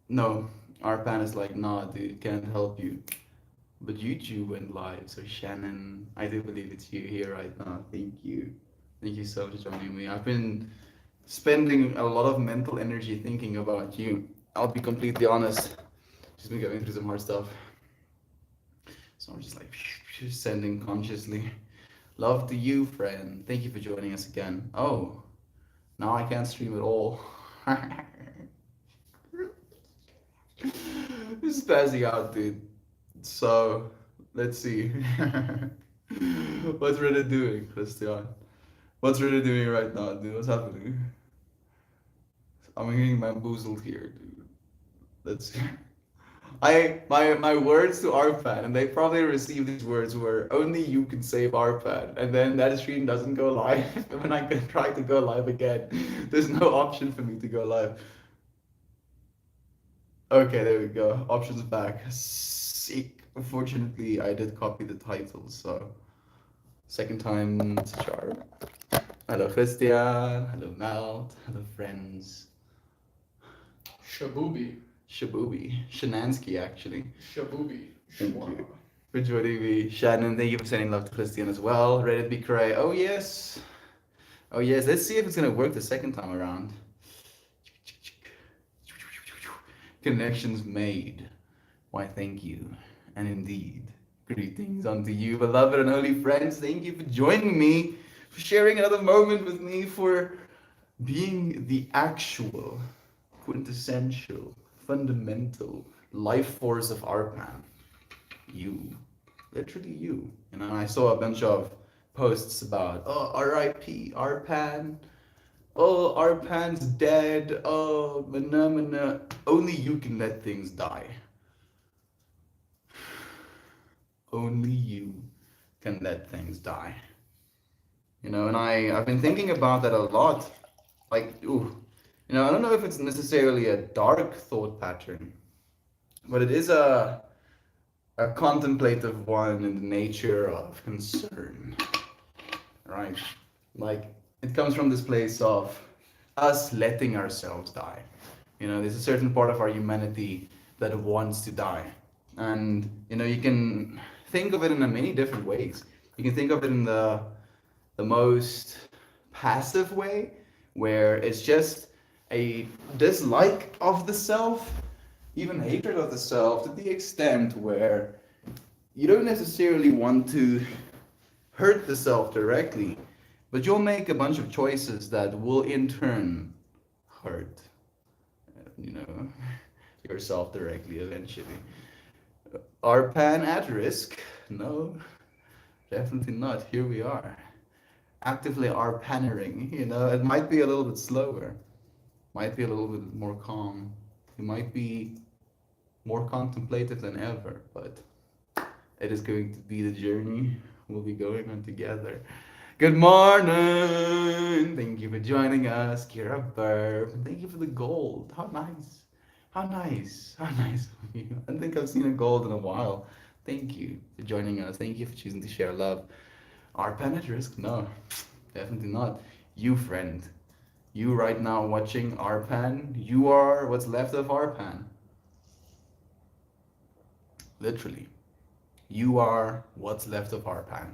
No, Arpan is like, nah, dude, can't help you. But YouTube went live, so Shannon, I do believe it's you here right now. Thank you. Thank you so much for joining me. I've been spending a lot of mental energy thinking about you. I'll be completely honest. Just been going through some hard stuff. So I'm just like sending consciously. Love to you, friend. Thank you for joining us again. Oh, now I can't stream at all. This is passing out, dude. So let's see. What's Reddit doing, Christian? What's Reddit doing right now, dude? What's happening? I'm getting bamboozled here, dude. Let's see. My words to Arpad, and they probably received these words were only you can save Arpad, and then that stream doesn't go live. When I can try to go live again, there's no option for me to go live. Okay, there we go. Options back. Sick. Unfortunately, I did copy the title, so second time it's a charm. Hello, Christian. Hello, Melt. Hello, friends. Shabubi. Shabubi. Shanansky, actually. Shabubi. Thank Schwa. you for joining me. Shannon, thank you for sending love to Christian as well. Reddit be cray. Oh, yes. Oh, yes. Let's see if it's going to work the second time around. Connections made. Why, thank you. And indeed, greetings unto you, beloved and holy friends. Thank you for joining me, for sharing another moment with me, for being the actual, quintessential, fundamental life force of Arpan. You. Literally you. And then I saw a bunch of posts about, oh, RIP, Arpan. Oh, Arpan's dead. Oh, mana. Only you can let things die. Only you can let things die. And I've been thinking about that a lot. Like, ooh, I don't know if it's necessarily a dark thought pattern, but it is a contemplative one in the nature of concern, right? Like, it comes from this place of us letting ourselves die. There's a certain part of our humanity that wants to die. And, you can think of it in many different ways. You can think of it in the most passive way, where it's just a dislike of the self, even hatred of the self, to the extent where you don't necessarily want to hurt the self directly, but you'll make a bunch of choices that will in turn hurt, you know, yourself directly eventually. Are Pan at risk? No, definitely not. Here we are. Actively are pannering, it might be a little bit slower, might be a little bit more calm. You might be more contemplative than ever, but it is going to be the journey we'll be going on together. Good morning! Thank you for joining us, Kira Burp. Thank you for the gold. How nice. How nice. How nice of you. I don't think I've seen a gold in a while. Thank you for joining us. Thank you for choosing to share love. Are Pen at risk? No, definitely not. You, friend. You right now watching Arpan, you are what's left of Arpan. Literally. You are what's left of Arpan.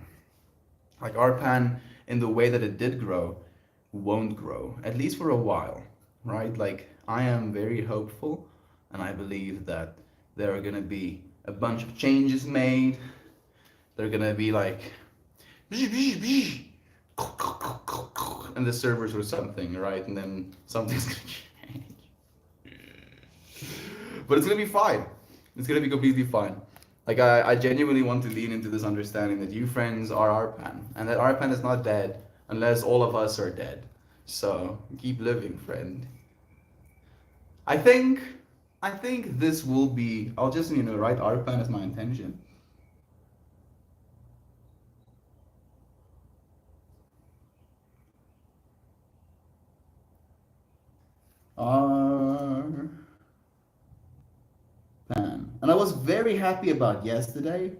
Like Arpan, in the way that it did grow, won't grow, at least for a while, right? Like, I am very hopeful, and I believe that there are gonna be a bunch of changes made. They're gonna be like, and the servers or something, right? And then something's gonna change. But it's gonna be fine. It's gonna be completely fine. Like, I genuinely want to lean into this understanding that you friends are Arpan, and that Arpan is not dead unless all of us are dead. So keep living, friend. I think I think this will be. I'll just write Arpan as my intention. Arpan, and I was very happy about yesterday.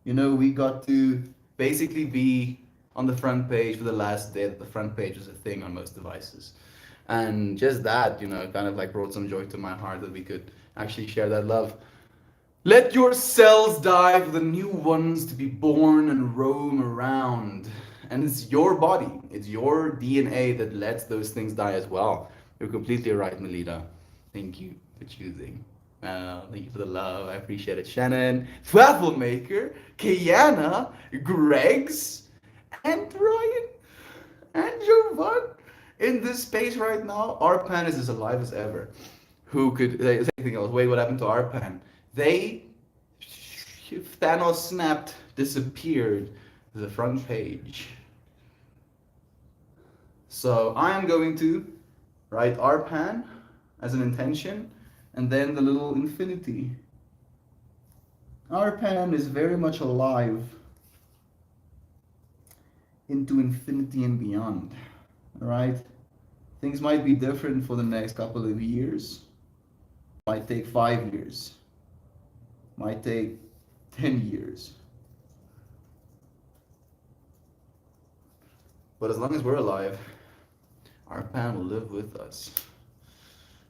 We got to basically be on the front page for the last day that the front page was a thing on most devices. And just that, kind of like brought some joy to my heart that we could actually share that love. Let your cells die for the new ones to be born and roam around. And it's your body, it's your DNA that lets those things die as well. You're completely right, Melita. Thank you for choosing. Thank you for the love. I appreciate it. Shannon, Travel Maker, Kiana, Gregs, and Ryan, and Jovan. In this space right now, our pan is as alive as ever. Who could say anything else? Wait, what happened to our pan? They Thanos snapped, disappeared to the front page. So I am going to write Arpan as an intention, and then the little infinity. Arpan is very much alive into infinity and beyond. Alright? Things might be different for the next couple of years. Might take 5 years. Might take 10 years. But as long as we're alive, our pan will live with us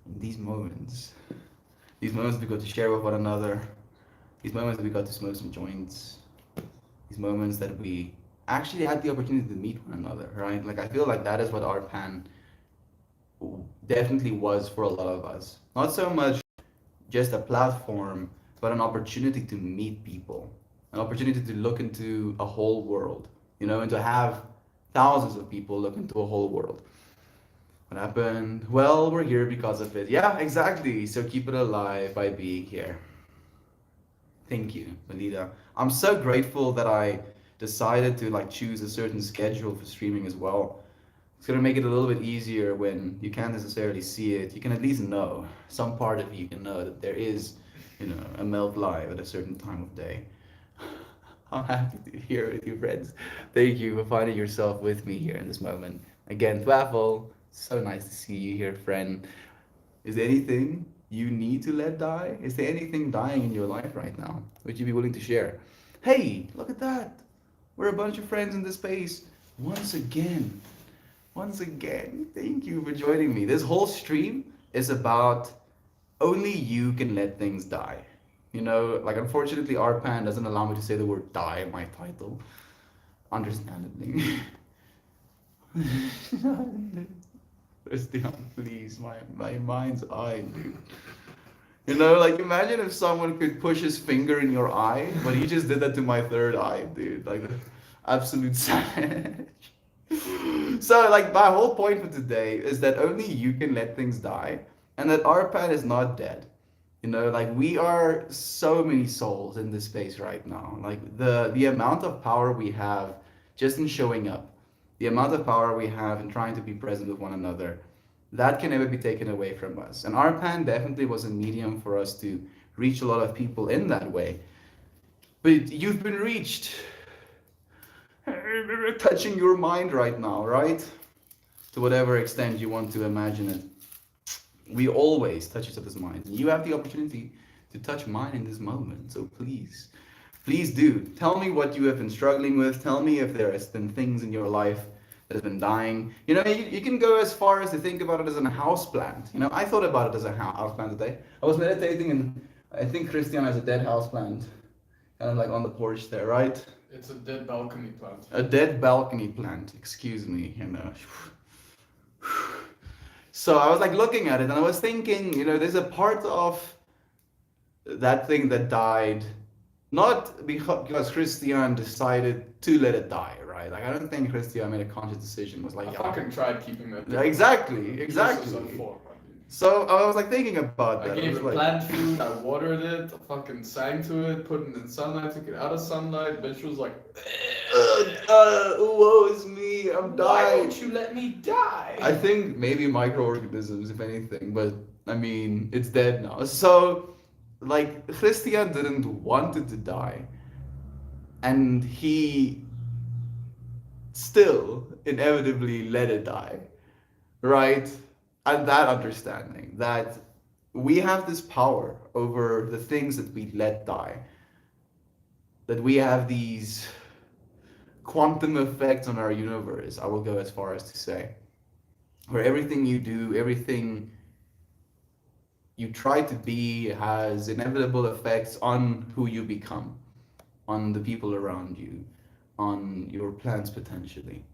in these moments. These moments we got to share with one another. These moments that we got to smoke some joints. These moments that we actually had the opportunity to meet one another, right? Like, I feel like that is what our pan definitely was for a lot of us. Not so much just a platform, but an opportunity to meet people, an opportunity to look into a whole world, and to have thousands of people look into a whole world. What happened? Well, we're here because of it. Yeah, exactly. So keep it alive by being here. Thank you, Melita. I'm so grateful that I decided to like choose a certain schedule for streaming as well. It's gonna make it a little bit easier when you can't necessarily see it. You can at least know, some part of you can know that there is, a Melt live at a certain time of day. I'm happy to hear with you, friends. Thank you for finding yourself with me here in this moment. Again, Twaffle, so nice to see you here, friend. Is there anything you need to let die? Is there anything dying in your life right now? Would you be willing to share? Hey, look at that. We're a bunch of friends in this space. Once again, once again, thank you for joining me. This whole stream is about only you can let things die. Like unfortunately, Arpan doesn't allow me to say the word die in my title. Understandably. Christian, please, my mind's eye, dude. Like imagine if someone could push his finger in your eye, but he just did that to my third eye, dude. Like absolute savage. So like my whole point for today is that only you can let things die, and that Arpan is not dead. Like we are so many souls in this space right now. Like the amount of power we have just in showing up, the amount of power we have in trying to be present with one another, that can never be taken away from us. And Arpan definitely was a medium for us to reach a lot of people in that way. But you've been reached. Touching your mind right now, right? To whatever extent you want to imagine it. We always touch each other's minds. You have the opportunity to touch mine in this moment. So please, please do. Tell me what you have been struggling with. Tell me if there has been things in your life that has been dying. You can go as far as to think about it as a house plant. I thought about it as a house plant today. I was meditating and I think Christian has a dead house plant. Kind of like on the porch there, right? It's a dead balcony plant. A dead balcony plant, excuse me. So I was like looking at it and I was thinking, there's a part of that thing that died, not because Christian decided to let it die, right? Like I don't think Christian made a conscious decision. Was like, I fucking tried keeping it. Exactly, exactly. So I was like thinking about that. I gave it it like, plant food, I watered it, I fucking sang to it, put it in sunlight, took it out of sunlight. Bitch was like, woe is me, I'm dying. Why won't you let me die? I think maybe microorganisms, if anything, but I mean, it's dead now. So, like, Christian didn't want it to die, and he still inevitably let it die, right? And that understanding that we have this power over the things that we let die, that we have these quantum effects on our universe, I will go as far as to say. where everything you do, everything you try to be has inevitable effects on who you become, on the people around you, on your plans potentially.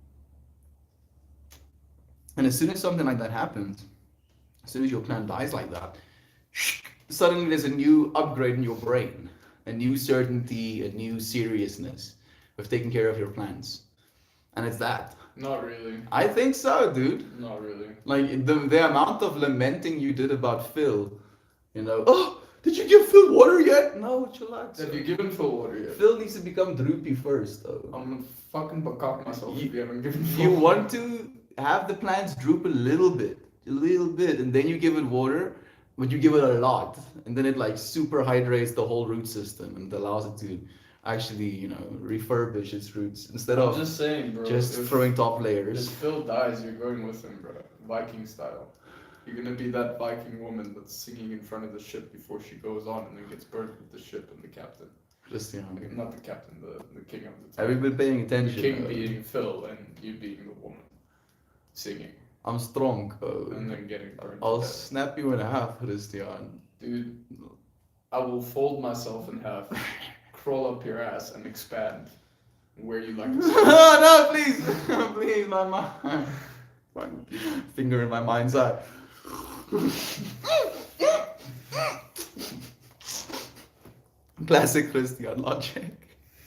And as soon as something like that happens, as soon as your plan dies like that, suddenly there's a new upgrade in your brain, a new certainty, a new seriousness with taking care of your plans. And it's that. Not really. I think so, dude. Not really. Like the amount of lamenting you did about Phil, oh, did you give Phil water yet? No, chillax. Have you given Phil water yet? Phil needs to become droopy first, though. I'm gonna fucking buck myself You- if you haven't given Phil You water. want to have the plants droop a little bit, and then you give it water, but you give it a lot, and then it like super hydrates the whole root system and allows it to actually, refurbish its roots instead I'm of just saying, bro. just if, throwing top if layers. Phil dies, you're going with him, bro. Viking style. You're gonna be that Viking woman that's singing in front of the ship before she goes on and then gets burned with the ship and the captain. Just Not the captain, the king of the have you time. been paying The attention? king being Phil and you being the woman singing I'm strong. and then getting burned. I'll to death. snap you in half, Christian. Dude, I will fold myself in half, crawl up your ass, and expand where you like to sit. No, please, please, my mind. One finger in my mind's eye. Classic Christian logic.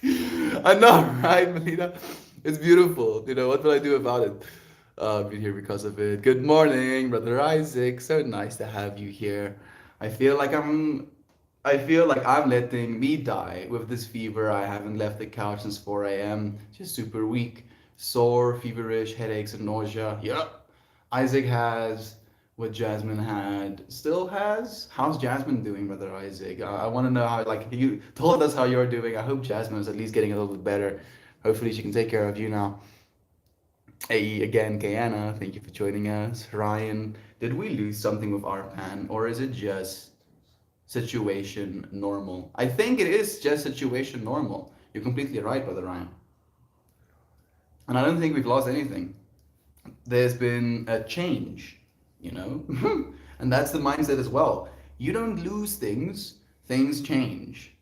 I know, right, Melina? It's beautiful. What will I do about it? I've been here because of it. Good morning, Brother Isaac. So nice to have you here. I feel like I'm letting me die with this fever. I haven't left the couch since 4 a.m. Just super weak, sore, feverish, headaches, and nausea. Yep. Isaac has what Jasmine had, still has. How's Jasmine doing, Brother Isaac? I want to know how, like, you told us how you're doing. I hope Jasmine is at least getting a little bit better. Hopefully, she can take care of you now. Hey, again, Kayana, thank you for joining us. Ryan, did we lose something with our pan, or is it just situation normal? I think it is just situation normal. You're completely right, Brother Ryan. And I don't think we've lost anything. There's been a change, and that's the mindset as well. You don't lose things, things change.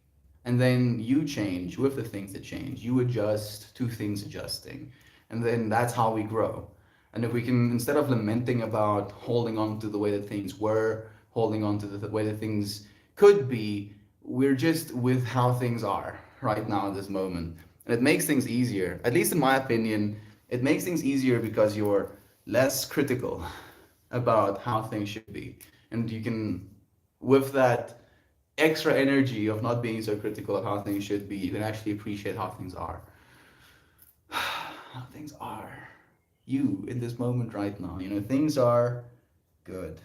And then you change with the things that change. You adjust to things adjusting. And then that's how we grow. And if we can, instead of lamenting about holding on to the way that things were, holding on to the way that things could be, we're just with how things are right now at this moment. And it makes things easier. At least in my opinion, it makes things easier because you're less critical about how things should be. And you can, with that extra energy of not being so critical of how things should be, you can actually appreciate how things are. How things are. You in this moment right now, things are good.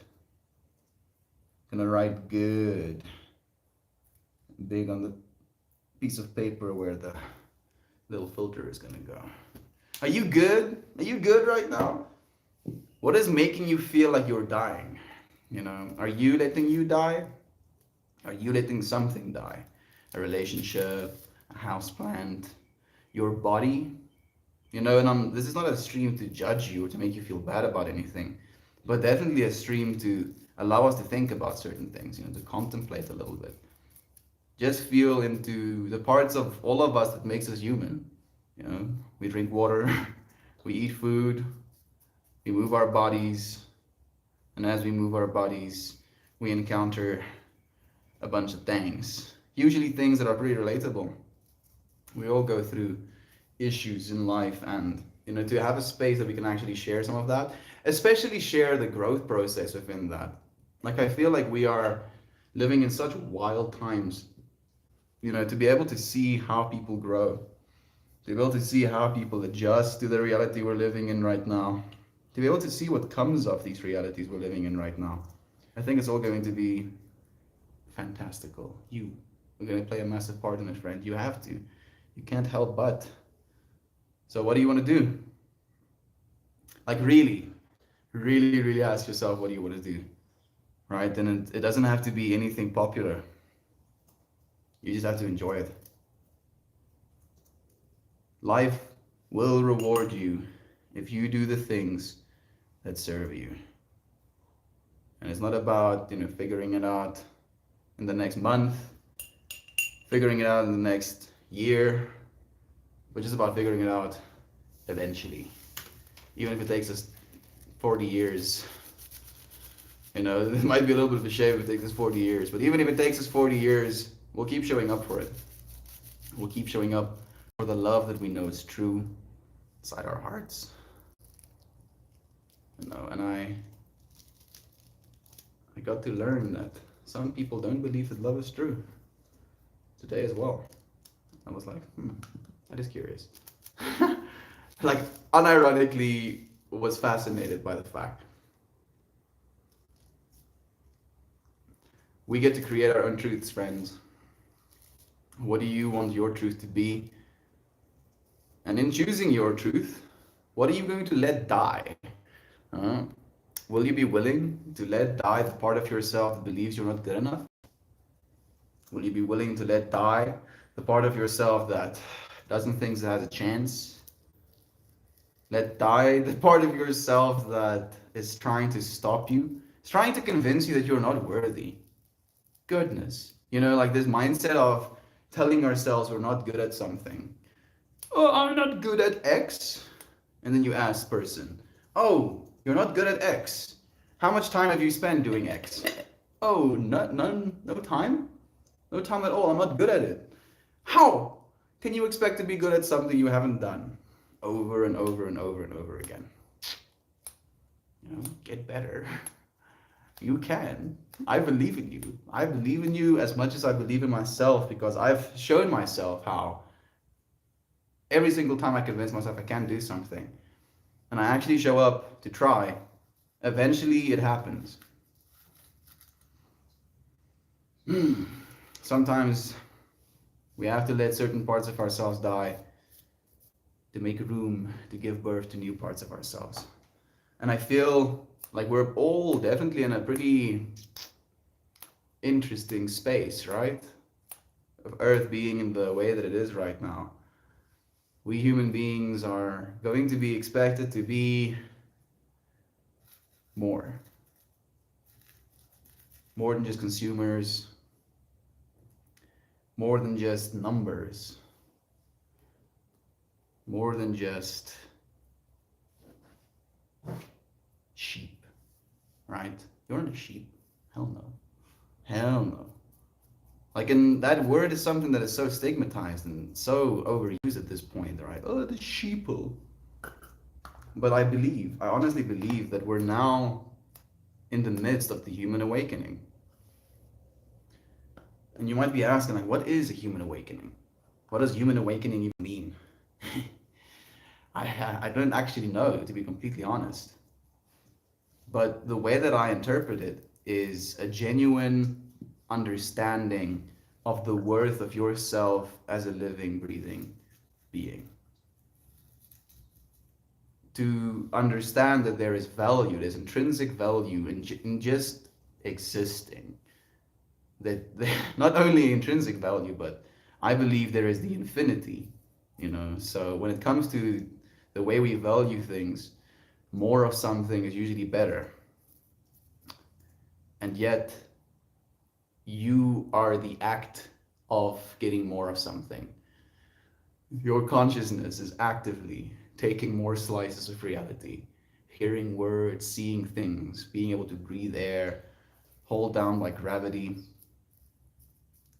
Gonna write good big on the piece of paper where the little filter is gonna go. Are you good? Are you good right now? What is making you feel like you're dying? Are you letting you die? Are you letting something die? A relationship, a houseplant, your body? And this is not a stream to judge you or to make you feel bad about anything, but definitely a stream to allow us to think about certain things, to contemplate a little bit. Just feel into the parts of all of us that makes us human. We drink water, we eat food, we move our bodies, and as we move our bodies, we encounter a bunch of things. Usually things that are pretty relatable. We all go through issues in life, and to have a space that we can actually share some of that, especially share the growth process within that. Like, I feel like we are living in such wild times, to be able to see how people grow, to be able to see how people adjust to the reality we're living in right now, to be able to see what comes of these realities we're living in right now. I think it's all going to be fantastical. You are going to play a massive part in it, friend. You have to. You can't help but. So what do you want to do? Like, really, really, really ask yourself, what do you want to do? Right? And it doesn't have to be anything popular. You just have to enjoy it. Life will reward you if you do the things that serve you. And it's not about, figuring it out in the next month, figuring it out in the next year, but just about figuring it out eventually. Even if it takes us 40 years. It might be a little bit of a shame if it takes us 40 years, but even if it takes us 40 years, we'll keep showing up for it. We'll keep showing up for the love that we know is true inside our hearts. And I got to learn that some people don't believe that love is true. Today as well. I was like, that is curious. Like, unironically was fascinated by the fact we get to create our own truths, friends. What do you want your truth to be? And in choosing your truth, what are you going to let die? Will you be willing to let die the part of yourself that believes you're not good enough? Will you be willing to let die the part of yourself that doesn't think it has a chance? Let die the part of yourself that is trying to stop you, is trying to convince you that you're not worthy. Goodness. Like this mindset of telling ourselves we're not good at something. Oh, I'm not good at X. And then you ask person, oh, you're not good at X. How much time have you spent doing X? Oh, none, no time? No time at all. I'm not good at it. How can you expect to be good at something you haven't done? Over and over and over and over again. Get better. You can. I believe in you. I believe in you as much as I believe in myself, because I've shown myself how every single time I convince myself I can do something and I actually show up to try, eventually it happens. Sometimes we have to let certain parts of ourselves die to make room to give birth to new parts of ourselves. And I feel like we're all definitely in a pretty interesting space, right? Of Earth being in the way that it is right now. We human beings are going to be expected to be more. More than just consumers. More than just numbers. More than just sheep. Right? You're not a sheep. Hell no. Hell no. Like, and that word is something that is so stigmatized and so overused at this point, right? Oh, the sheeple. But I honestly believe that we're now in the midst of the human awakening. And you might be asking, like, what is a human awakening? What does human awakening even mean? I don't actually know, to be completely honest. But the way that I interpret it is a genuine understanding of the worth of yourself as a living, breathing being. To understand that there is value, there's intrinsic value in just existing. That not only intrinsic value, but I believe there is the infinity, So when it comes to the way we value things, more of something is usually better. And yet, you are the act of getting more of something. Your consciousness is actively taking more slices of reality, hearing words, seeing things, being able to breathe air, hold down by gravity.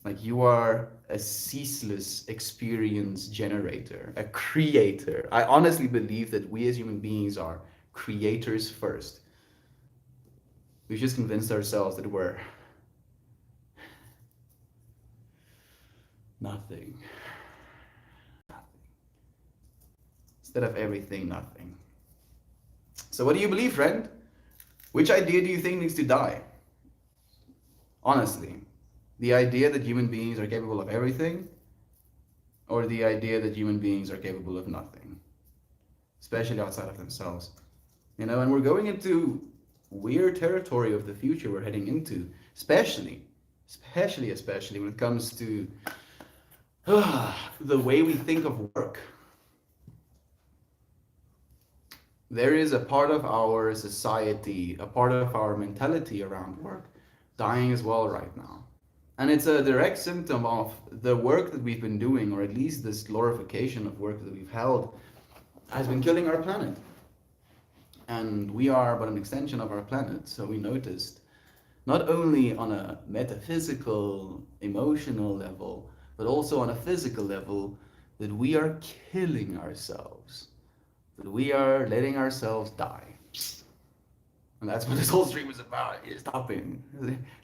Like, you are a ceaseless experience generator, a creator. I honestly believe that we as human beings are creators first. We've just convinced ourselves that we're nothing. Instead of everything, nothing. So what do you believe, friend? Which idea do you think needs to die? Honestly, the idea that human beings are capable of everything, or the idea that human beings are capable of nothing, especially outside of themselves. And we're going into weird territory of the future we're heading into, especially when it comes to the way we think of work. there is a part of our society, a part of our mentality around work dying as well right now. And it's a direct symptom of the work that we've been doing, or at least this glorification of work that we've held, has been killing our planet. And we are but an extension of our planet, so we noticed, not only on a metaphysical, emotional level, but also on a physical level, that we are killing ourselves, that we are letting ourselves die. And that's what this whole stream is about, is stopping.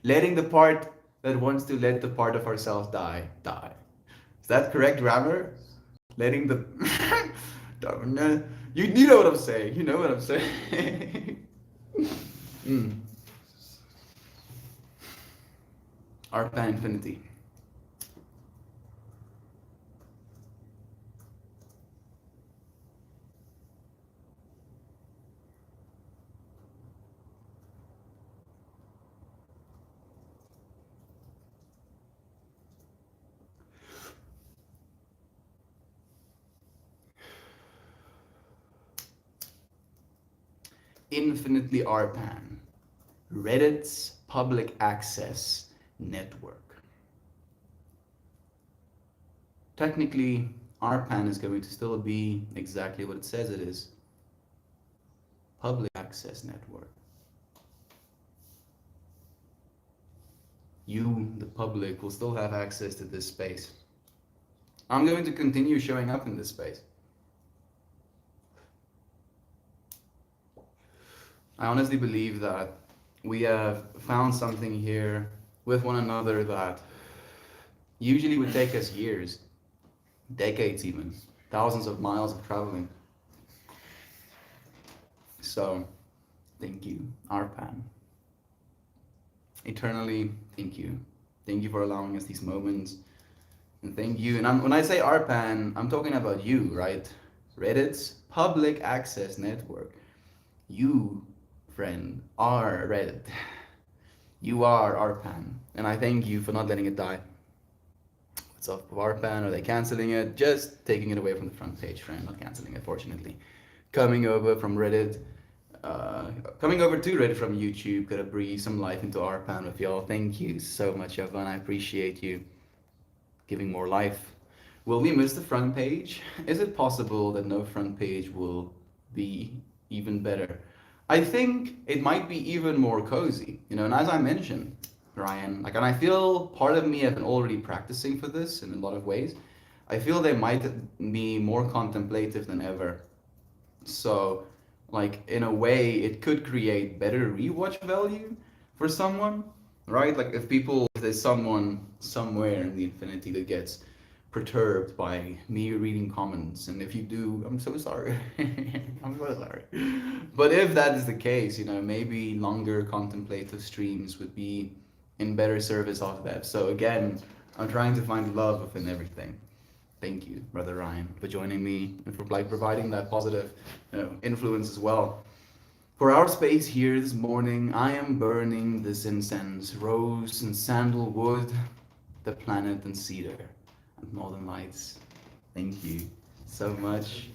Letting the part that wants to let the part of ourselves die, die. Is that correct grammar? Letting the... you know what I'm saying. You know what I'm saying. Arpan Infinity. Infinitely Arpan, Reddit's public access network. Technically, Arpan is going to still be exactly what it says it is. Public access network. You, the public, will still have access to this space. I'm going to continue showing up in this space. I honestly believe that we have found something here with one another that usually would take us years, decades even, thousands of miles of traveling. So, thank you, Arpan. Eternally, thank you. Thank you for allowing us these moments. And thank you. And when I say Arpan, I'm talking about you, right? Reddit's public access network. You, friend, are Reddit. You are Arpan. And I thank you for not letting it die. What's up with Arpan? Are they canceling it? Just taking it away from the front page, friend. Not canceling it, fortunately. Coming over from Reddit. Coming over to Reddit from YouTube. Gonna breathe some life into Arpan with y'all. Thank you so much, Yvonne. I appreciate you giving more life. Will we miss the front page? Is it possible that no front page will be even better? I think it might be even more cozy, you know, and as I mentioned, Ryan, like, and I feel part of me has been already practicing for this in a lot of ways. I feel they might be more contemplative than ever. So, like, in a way, it could create better rewatch value for someone, right? Like, if there's someone somewhere in the infinity that gets perturbed by me reading comments, and if you do, I'm so sorry. I'm so sorry. But if that is the case, you know, maybe longer contemplative streams would be in better service of that. So again, I'm trying to find love within everything. Thank you, Brother Ryan, for joining me and for like providing that positive, you know, influence as well. For our space here this morning, I am burning this incense, rose and sandalwood, the planet and cedar and northern lights. Thank you so much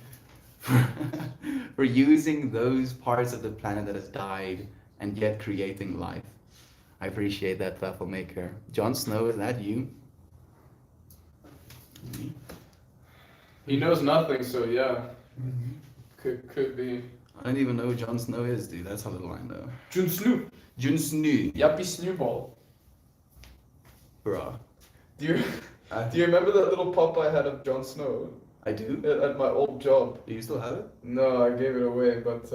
for using those parts of the planet that has died and yet creating life. I appreciate that, Waffle Maker. Jon Snow, is that you? He knows nothing, so yeah. Could be. I don't even know who Jon Snow is, dude. That's how little I know. Jon Snow. Jon Snow. Yappy Snowball. Bruh. Do you remember that little pup I had of Jon Snow I do? at my old job? Do you still have it? No, I gave it away, but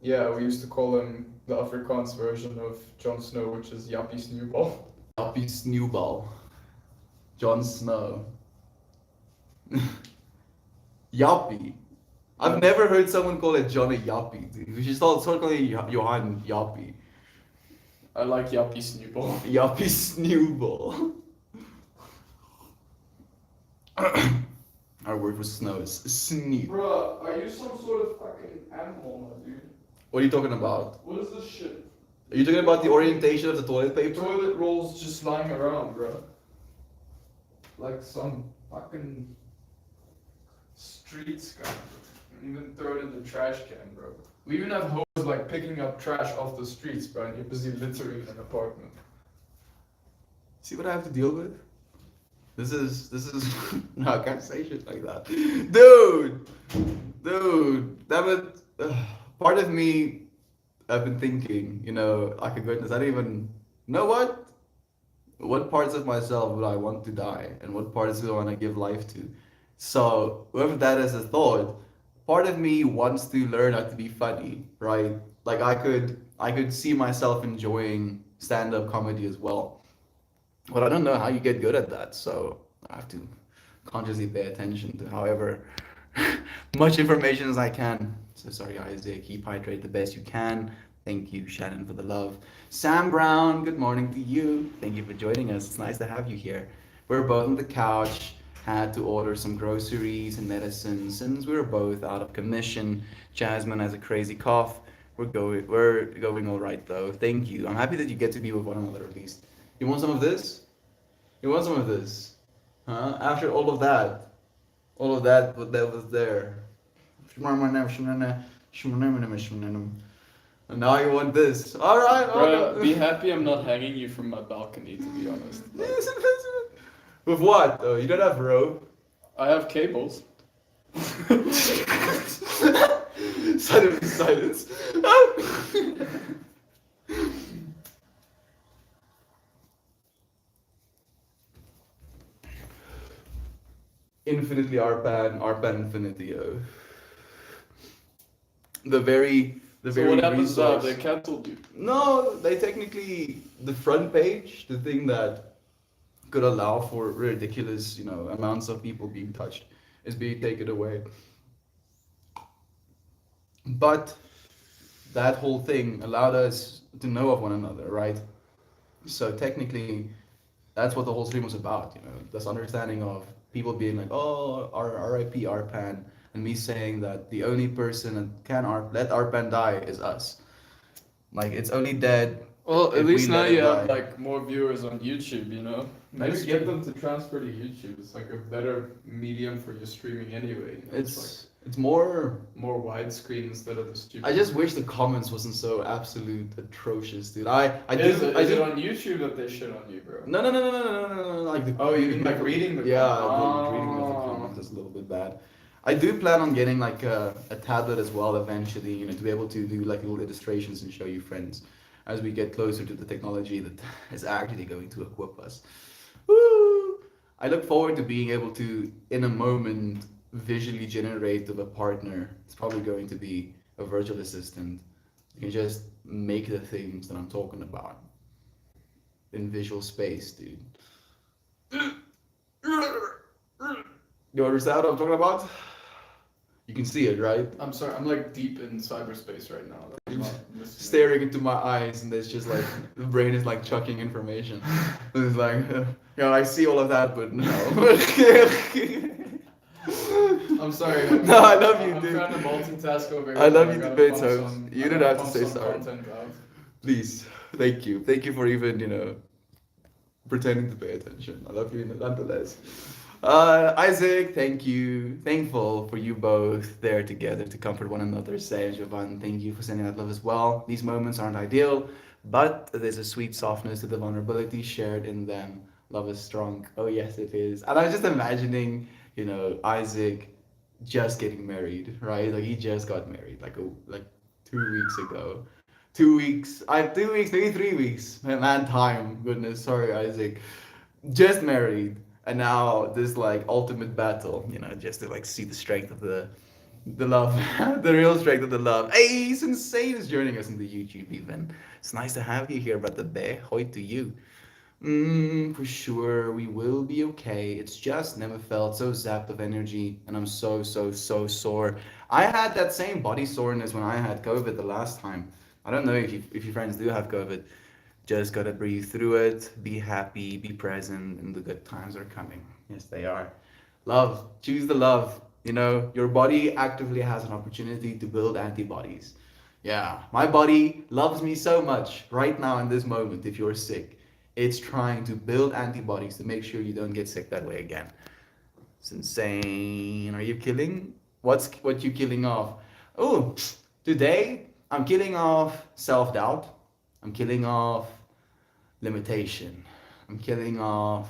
yeah, we used to call him the Afrikaans version of Jon Snow, which is Yappy Snowball. Yappy Snowball. Jon Snow. Yappy. I've never heard someone call it John a Yappy, dude. We should start calling Johan Yappy. I like Yappy Snowball. Yappy Snowball. Our word for snow is snoop. Bruh, are you some sort of fucking animal, dude? What are you talking about? What is this shit? Are you talking about the orientation of the toilet paper? Toilet rolls just lying around, bruh. Like some fucking street scum. Even throw it in the trash can, bro. We even have hoes like picking up trash off the streets, bro, and you're busy littering an apartment. See what I have to deal with? This is no, I can't say shit like that. Dude! Dude, damn it. Part of me I've been thinking, like a goodness, I don't even know what parts of myself would I want to die and what parts do I want to give life to. So with that as a thought, part of me wants to learn how to be funny, right? Like I could see myself enjoying stand-up comedy as well. But I don't know how you get good at that, so I have to consciously pay attention to however much information as I can. So sorry, Isaac. Keep hydrated the best you can. Thank you, Shannon, for the love. Sam Brown, good morning to you. Thank you for joining us. It's nice to have you here. We're both on the couch. Had to order some groceries and medicine since we were both out of commission. Jasmine has a crazy cough. We're going all right though. Thank you. I'm happy that you get to be with one another at least. You want some of this? You want some of this? Huh? After all of that, what that was there. And now you want this. All right. Bro, be happy I'm not hanging you from my balcony, to be honest. With what? Oh, you don't have rope. I have cables. Silence. Infinitely Arpan Infinity. The So very what happens now? resource. They cancelled you. No, they technically the front page, the thing that could allow for ridiculous, amounts of people being touched, is being taken away. But that whole thing allowed us to know of one another, right? So technically, that's what the whole stream was about, this understanding of people being like, oh, R.I.P. Arpan, and me saying that the only person that can let Arpan die is us. Like, it's only dead. Well, at If we least now let it you have die. like more viewers on YouTube, Maybe get them to transfer to YouTube. It's like a better medium for your streaming anyway. It's more. More widescreen instead of the stupid. I just wish the comments wasn't so absolute atrocious, dude. I Is do. it on YouTube that they shit on you, bro? No. Like Oh, you mean like reading the Yeah, comments? reading the comments is a little bit bad. I do plan on getting like a tablet as well eventually, to be able to do like little illustrations and show you friends as we get closer to the technology that is actually going to equip us. Woo! I look forward to being able to, in a moment, visually generate of a partner. It's probably going to be a virtual assistant. You can just make the things that I'm talking about in visual space, dude. You understand what I'm talking about? You can see it, right? I'm sorry, I'm like deep in cyberspace right now. Like, I'm not listening. Staring into my eyes, and there's just like the brain is like chucking information. And it's like, I see all of that, but no. I'm sorry. No, I love you, I'm dude. trying to multitask over here. I love but you to gotta bits, pump Holmes. some- You I don't gotta have to pump say some sorry. content out. Please, thank you. Thank you for even, pretending to pay attention. I love you nonetheless. Isaac, thank you. Thankful for you both there together to comfort one another. Say and Jovan, thank you for sending that love as well. These moments aren't ideal, but there's a sweet softness to the vulnerability shared in them. Love is strong. Oh yes, it is. And I was just imagining, Isaac just getting married, right? Like he just got married, like 2 weeks ago. 2 weeks. 2 weeks, maybe 3 weeks. Man, time. Goodness, sorry, Isaac. Just married, and now this like ultimate battle. Just to like see the strength of the love, the real strength of the love. Hey, Sensei is joining us in the YouTube even. It's nice to have you here, brother Bear. Hoi to you. For sure, we will be okay. It's just never felt so zapped of energy, and I'm so, so, so sore. I had that same body soreness when I had COVID the last time. I don't know if your friends do have COVID. Just gotta breathe through it, be happy, be present, and the good times are coming. Yes, they are. Love, choose the love. Your body actively has an opportunity to build antibodies. Yeah, my body loves me so much right now in this moment. If you're sick, it's trying to build antibodies to make sure you don't get sick that way again. It's insane. Are you killing? what you killing off? Oh, today I'm killing off self-doubt. I'm killing off limitation. I'm killing off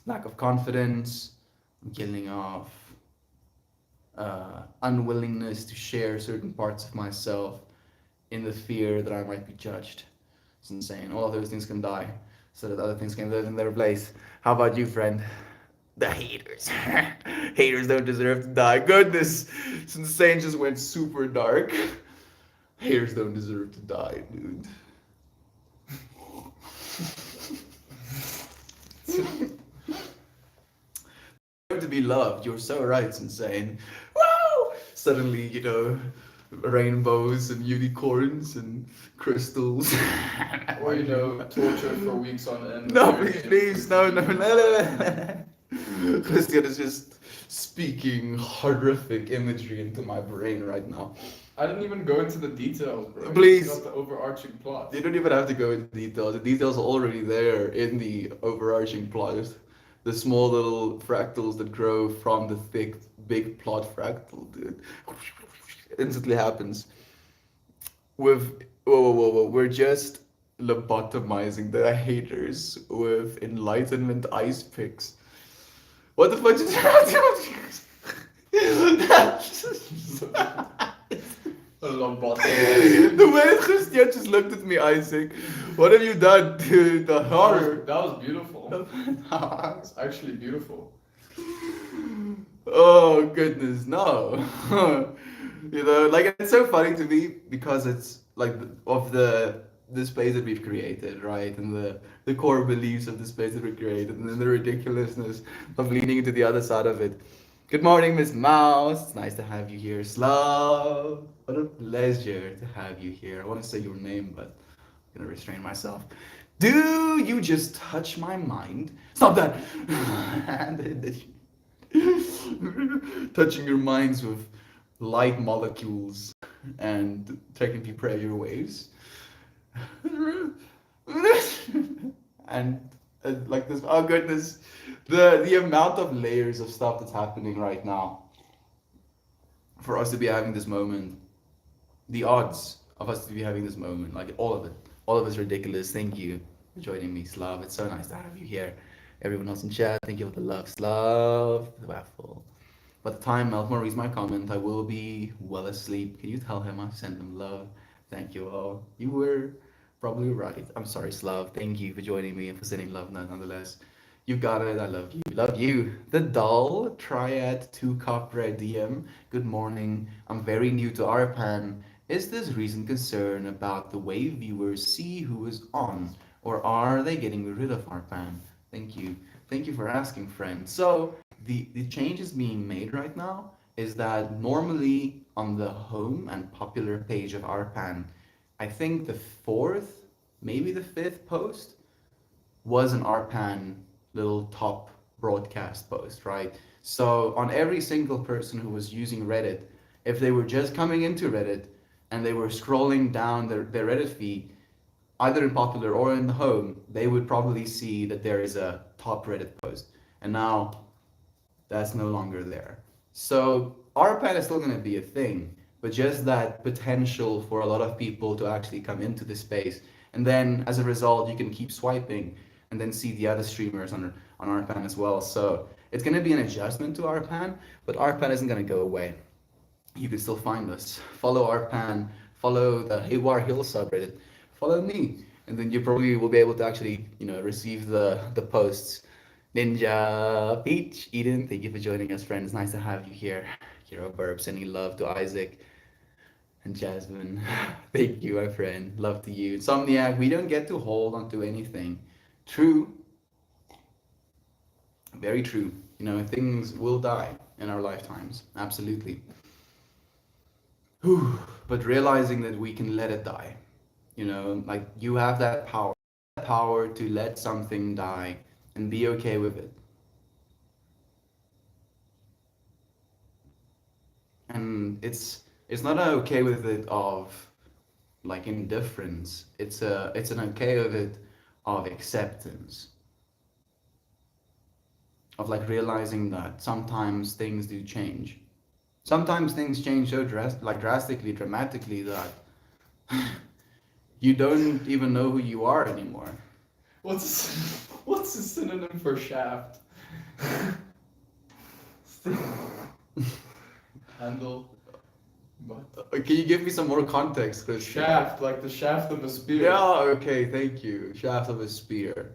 lack of confidence. I'm killing off unwillingness to share certain parts of myself in the fear that I might be judged. It's insane. All of those things can die so that other things can live in their place. How about you, friend? The haters. Haters don't deserve to die. Goodness, it's insane. Just went super dark. Haters don't deserve to die, dude. To be loved. You're so right. It's insane. Wow! Suddenly, rainbows and unicorns and crystals. Or torture for weeks on end. No, please, no, no, no, no, no. Christian is just speaking horrific imagery into my brain right now. I didn't even go into the details, bro. Please. It's not the overarching plot. You don't even have to go into details. The details are already there in the overarching plot. The small little fractals that grow from the thick, big plot fractal, dude. Instantly happens. With whoa. We're just lobotomizing the haters with enlightenment ice picks. What the fuck just A lobotomy. The way Christian just looked at me, Isaac. What have you done, dude? The horror. That was beautiful. It's actually beautiful. Oh goodness, no. Like it's so funny to me because it's like of the space that we've created, right? And the core beliefs of the space that we created, and then the ridiculousness of leaning into the other side of it. Good morning, Miss Mouse. It's nice to have you here. Slav. What a pleasure to have you here. I want to say your name, but I'm gonna restrain myself. Do you just touch my mind? Stop that! Touching your minds with light molecules and technically pressure waves. And like this, oh goodness, the amount of layers of stuff that's happening right now for us to be having this moment, the odds of us to be having this moment, like all of it's ridiculous. Thank you for joining me, Slav. It's so nice to have you here. Everyone else in chat, thank you for the love, Slav. The waffle. By the time Melkmore reads my comment, I will be well asleep. Can you tell him I sent him love? Thank you all. You were probably right. I'm sorry, Slav. Thank you for joining me and for sending love nonetheless. You got it. I love you. Love you. The Doll, Triad, 2 Cup Red DM. Good morning. I'm very new to Arpan. Is this recent concern about the way viewers see who is on, or are they getting rid of Arpan? Thank you. Thank you for asking, friend. So, the changes being made right now is that normally on the home and popular page of Arpan, I think the fourth, maybe the fifth post was an Arpan little top broadcast post, right? So on every single person who was using Reddit, if they were just coming into Reddit and they were scrolling down their Reddit feed, either in popular or in the home, they would probably see that there is a top Reddit post. And now that's no longer there. So RPAN is still going to be a thing, but just that potential for a lot of people to actually come into the space. And then as a result, you can keep swiping and then see the other streamers on RPAN as well. So it's going to be an adjustment to RPAN, but RPAN isn't going to go away. You can still find us. Follow RPAN, follow the Haywire Hill subreddit, follow me, and then you probably will be able to actually, receive the posts. Ninja, Peach, Eden, thank you for joining us, friends. Nice to have you here. Hero Burp, sending love to Isaac and Jasmine. Thank you, my friend. Love to you. Insomniac, we don't get to hold on to anything. True. Very true. Things will die in our lifetimes. Absolutely. Whew. But realizing that we can let it die. Like you have that power to let something die and be okay with it. And it's not an okay with it of like indifference. It's an okay with it of acceptance. of like realizing that sometimes things do change. Sometimes things change so drastically, dramatically that you don't even know who you are anymore. What's a synonym for shaft? Handle. But Can you give me some more context, Christian? shaft, like the shaft of a spear. Yeah, okay, thank you. Shaft of a spear.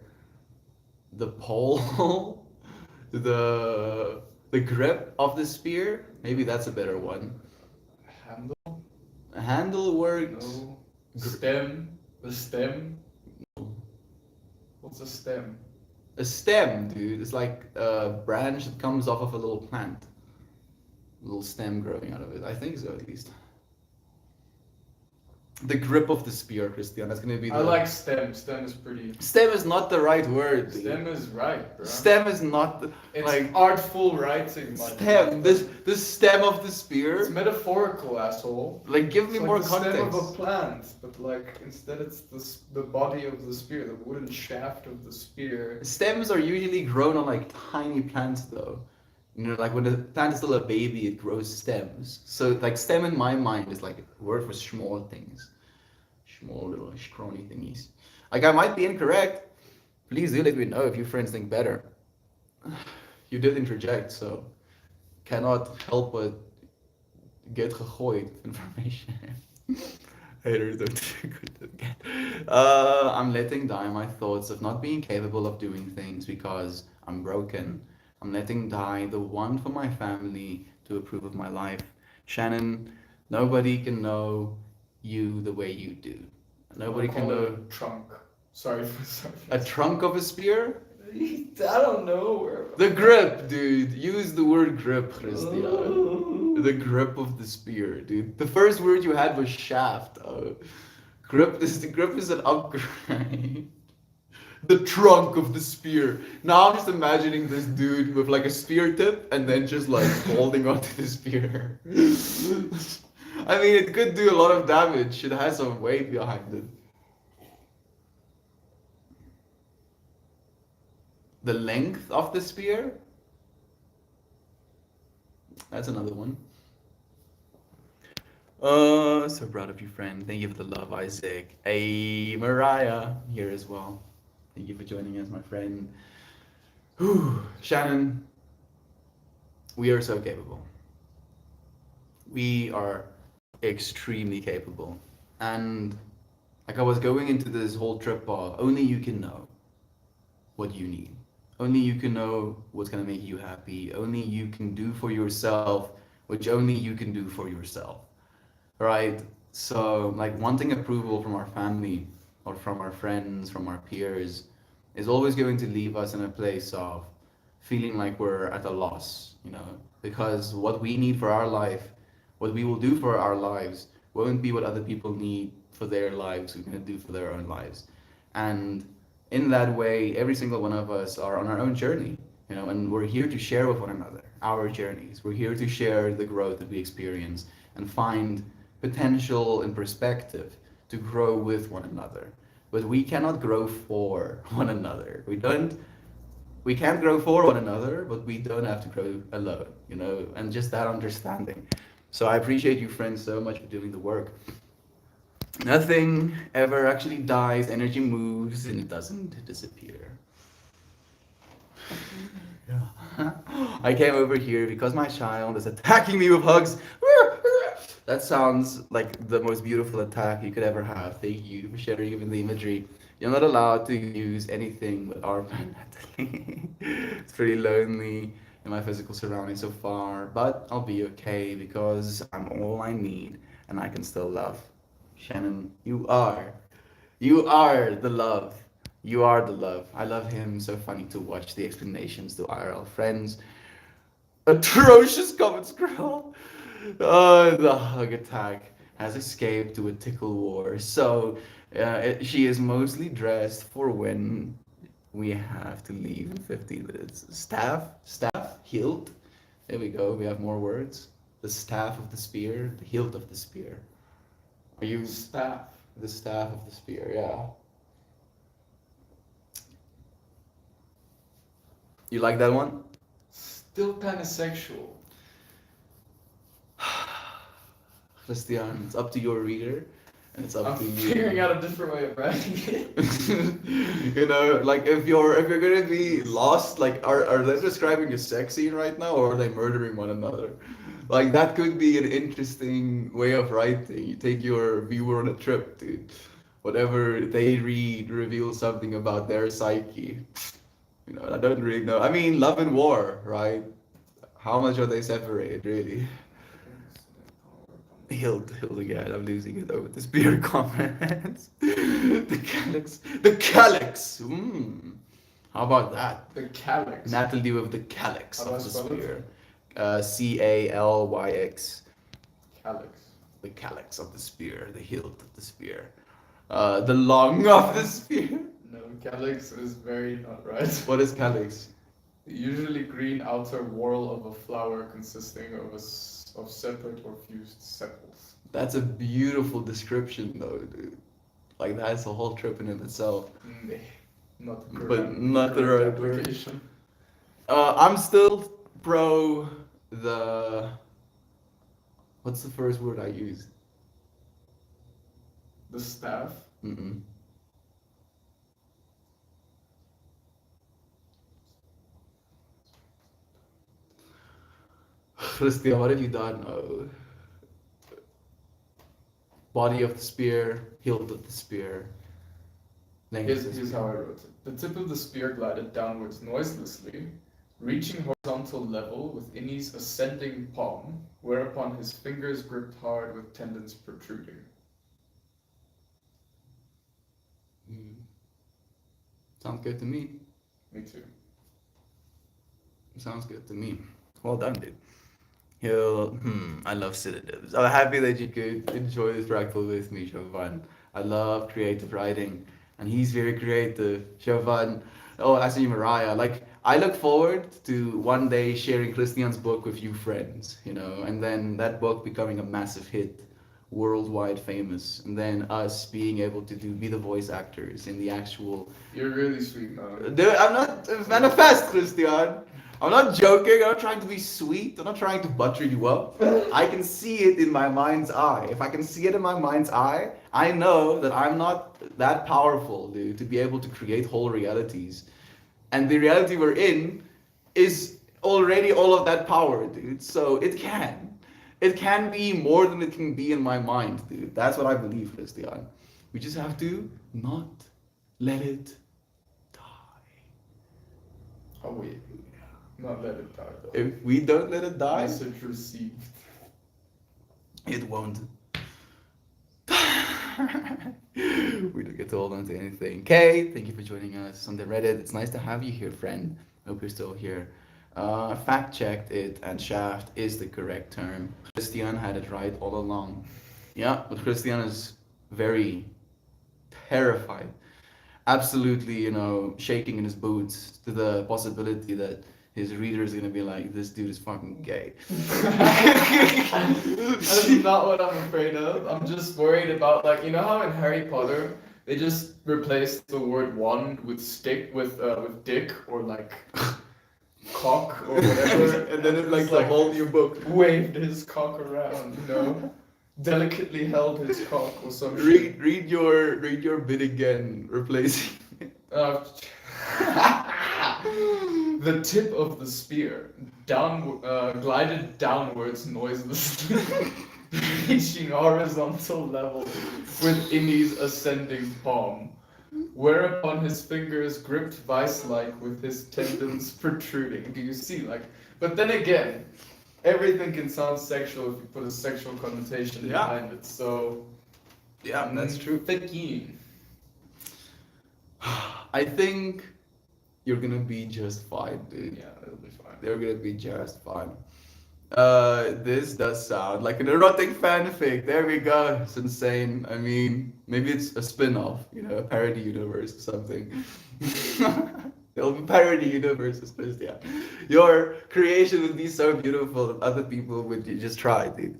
The pole, the grip of the spear. Maybe that's a better one. Handle? Handle works. No. Stem. The stem. What's a stem? A stem, dude. It's like a branch that comes off of a little plant. A little stem growing out of it. I think so, at least. The grip of the spear, Christian. That's gonna be the. I like stem. Stem is pretty. Stem is not the right word, dude. Stem is right, bro. Stem is not the, It's like artful writing. stem. The stem of the spear. It's metaphorical, asshole. Like, give me It's like more the context. stem of a plant, but like instead it's the body of the spear, the wooden shaft of the spear. Stems are usually grown on like tiny plants, though. You know, like when the plant is still a baby, it grows stems. So, like, stem in my mind is like a word for small things, small little scrawny thingies. Like, I might be incorrect. Please do let me know if your friends think better. You did interject, so cannot help but get gegooid with information. Haters don't do good again. I'm letting die my thoughts of not being capable of doing things because I'm broken. I'm letting die the want for my family to approve of my life. Shannon, nobody can know you the way you do. Nobody can Call it know a trunk. Sorry. a trunk of a spear. I don't know where. The grip, dude. Use the word grip, Christian. The grip of the spear, dude. The first word you had was shaft. Grip is an upgrade. The trunk of the spear. Now I'm just imagining this dude with like a spear tip and then just like holding onto the spear. I mean, it could do a lot of damage. It has some weight behind it. The length of the spear? That's another one. So proud of you, friend. Thank you for the love, Isaac. Hey, Mariah, here as well. Thank you for joining us, my friend. Whew. Shannon, we are so capable. We are extremely capable. And like I was going into this whole trip of only you can know what you need. Only you can know what's gonna make you happy. Only you can do for yourself, which only you can do for yourself. Right? So like wanting approval from our family or from our friends, from our peers, is always going to leave us in a place of feeling like we're at a loss, you know, because what we need for our life, what we will do for our lives, won't be what other people need for their lives, who's going to do for their own lives. And in that way, every single one of us are on our own journey, you know, and we're here to share with one another our journeys. We're here to share the growth that we experience and find potential and perspective to grow with one another. But we cannot grow for one another. We can't grow for one another, but we don't have to grow alone, you know, and just that understanding. So I appreciate you friends so much for doing the work. Nothing ever actually dies, energy moves and it doesn't disappear. Yeah. I came over here because my child is attacking me with hugs. That sounds like the most beautiful attack you could ever have. Thank you for sharing even the imagery. You're not allowed to use anything with our friend Natalie. It's pretty lonely in my physical surroundings so far, but I'll be okay because I'm all I need and I can still love. Shannon, you are the love. You are the love. I love him. So funny to watch the explanations to IRL friends. Atrocious comments, girl. The hug attack has escaped to a tickle war. So she is mostly dressed for when we have to leave in 15 minutes. Staff, hilt. There we go. We have more words. The staff of the spear, the hilt of the spear. Are you Staff. the staff of the spear? Yeah. You like that one? still kind of sexual. Christian, it's up to your reader, and it's up I'm to you. figuring out a different way of writing it. You know, like if you're gonna be lost, like are they describing a sex scene right now, or are they murdering one another? Like that could be an interesting way of writing. You take your viewer on a trip, dude. Whatever they read reveals something about their psyche. You know, I don't really know. I mean, love and war, right? How much are they separated, really? Healed again. I'm losing it over the spear comments. The calyx. The calyx! How about that? The calyx. Natalie with the calyx How do I of the spell it? spear. Calyx. Calyx. The calyx of the spear. The hilt of the spear. The lung of the spear. No, calyx is very not right. What is calyx? Usually green outer whorl of a flower consisting of of separate or fused sepals. That's a beautiful description, though, dude. Like that's a whole trip in of itself. Meh. Not the But correct, not the correct right word. application. I'm still pro the. What's the first word I used? The staff. Mm-mm. Christian, what have you done? Body of the spear, hilt of the spear. Length of the Here's spear. how I wrote it. The tip of the spear glided downwards noiselessly, reaching horizontal level with Innie's ascending palm, whereupon his fingers gripped hard with tendons protruding. Mm. Sounds good to me. Me too. Sounds good to me. Well done, dude. I love synonyms. I'm happy that you could enjoy this fractal with me, Siobhan. I love creative writing, and he's very creative. Siobhan, oh, I see Mariah. Like, I look forward to one day sharing Christian's book with you friends, you know, and then that book becoming a massive hit, worldwide famous, and then us being able to be the voice actors in the actual. You're really sweet, man. Dude, I'm not manifest, Christian. I'm not joking. I'm not trying to be sweet. I'm not trying to butter you up. I can see it in my mind's eye. If I can see it in my mind's eye, I know that I'm not that powerful, dude, to be able to create whole realities. And the reality we're in is already all of that power, dude. So it can. It can be more than it can be in my mind, dude. That's what I believe, Christian. We just have to not let it die. Oh wait. Not let it die though. If we don't let it die, Message received. it won't. We don't get to hold on to anything. Kay, thank you for joining us on the Reddit. It's nice to have you here, friend. Hope you're still here. Fact checked it, and shaft is the correct term. Christian had it right all along. Yeah, but Christian is very terrified. Absolutely, you know, shaking in his boots to the possibility that his reader is gonna be like, this dude is fucking gay. That's not what I'm afraid of. I'm just worried about, like, you know how in Harry Potter they just replaced the word wand with stick with dick or like cock or whatever, And then it's like Just, the whole new book. waved his cock around, you know, delicately held his cock or some shit. Read your bit again, replacing. Uh, the tip of the spear glided downwards noiselessly, reaching horizontal level with Innie's ascending palm, whereupon his fingers gripped vice-like with his tendons protruding. Do you see? Like, but then again, everything can sound sexual if you put a sexual connotation Yeah. behind it. So, Yeah, that's true. Ficky. I think you're gonna be just fine, dude. Yeah, it'll be fine. They're gonna be just fine. This does sound like an erotic fanfic. There we go. It's insane. I mean, maybe it's a spin-off, you know, a parody universe or something. There'll be parody universes, Christian. Your creation would be so beautiful that other people would just try, dude.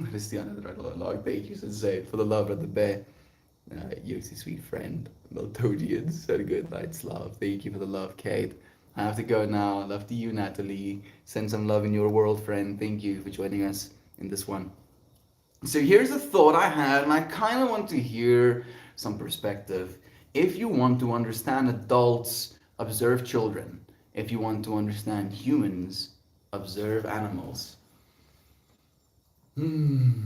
Christian has read a lot. Thank you, Sensei, for the love of the bear. Yossi, sweet friend. Meltodians, so good night's love. Thank you for the love, Kate. I have to go now. Love to you, Natalie. Send some love in your world, friend. Thank you for joining us in this one. So here's a thought I had, and I kind of want to hear some perspective. If you want to understand adults, observe children. If you want to understand humans, observe animals. Hmm.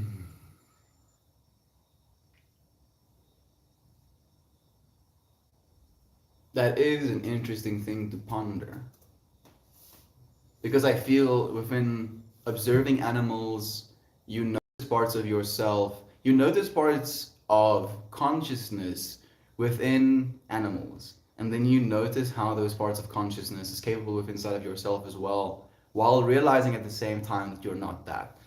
That is an interesting thing to ponder. Because I feel within observing animals, you notice parts of yourself, you notice parts of consciousness within animals. And then you notice how those parts of consciousness is capable of inside of yourself as well, while realizing at the same time that you're not that.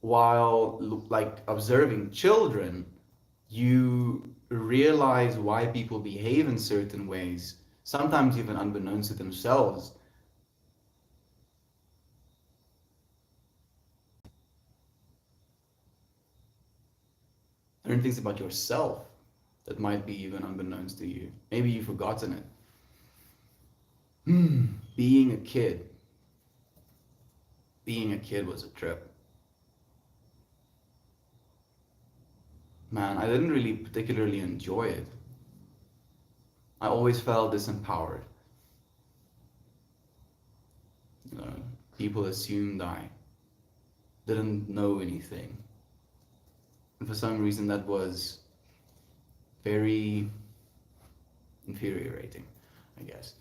While like observing children, you realize why people behave in certain ways, sometimes even unbeknownst to themselves. Learn things about yourself that might be even unbeknownst to you. Maybe you've forgotten it. Being a kid. Being a kid was a trip. Man, I didn't really particularly enjoy it. I always felt disempowered. You know, people assumed I didn't know anything. And for some reason that was very infuriating, I guess.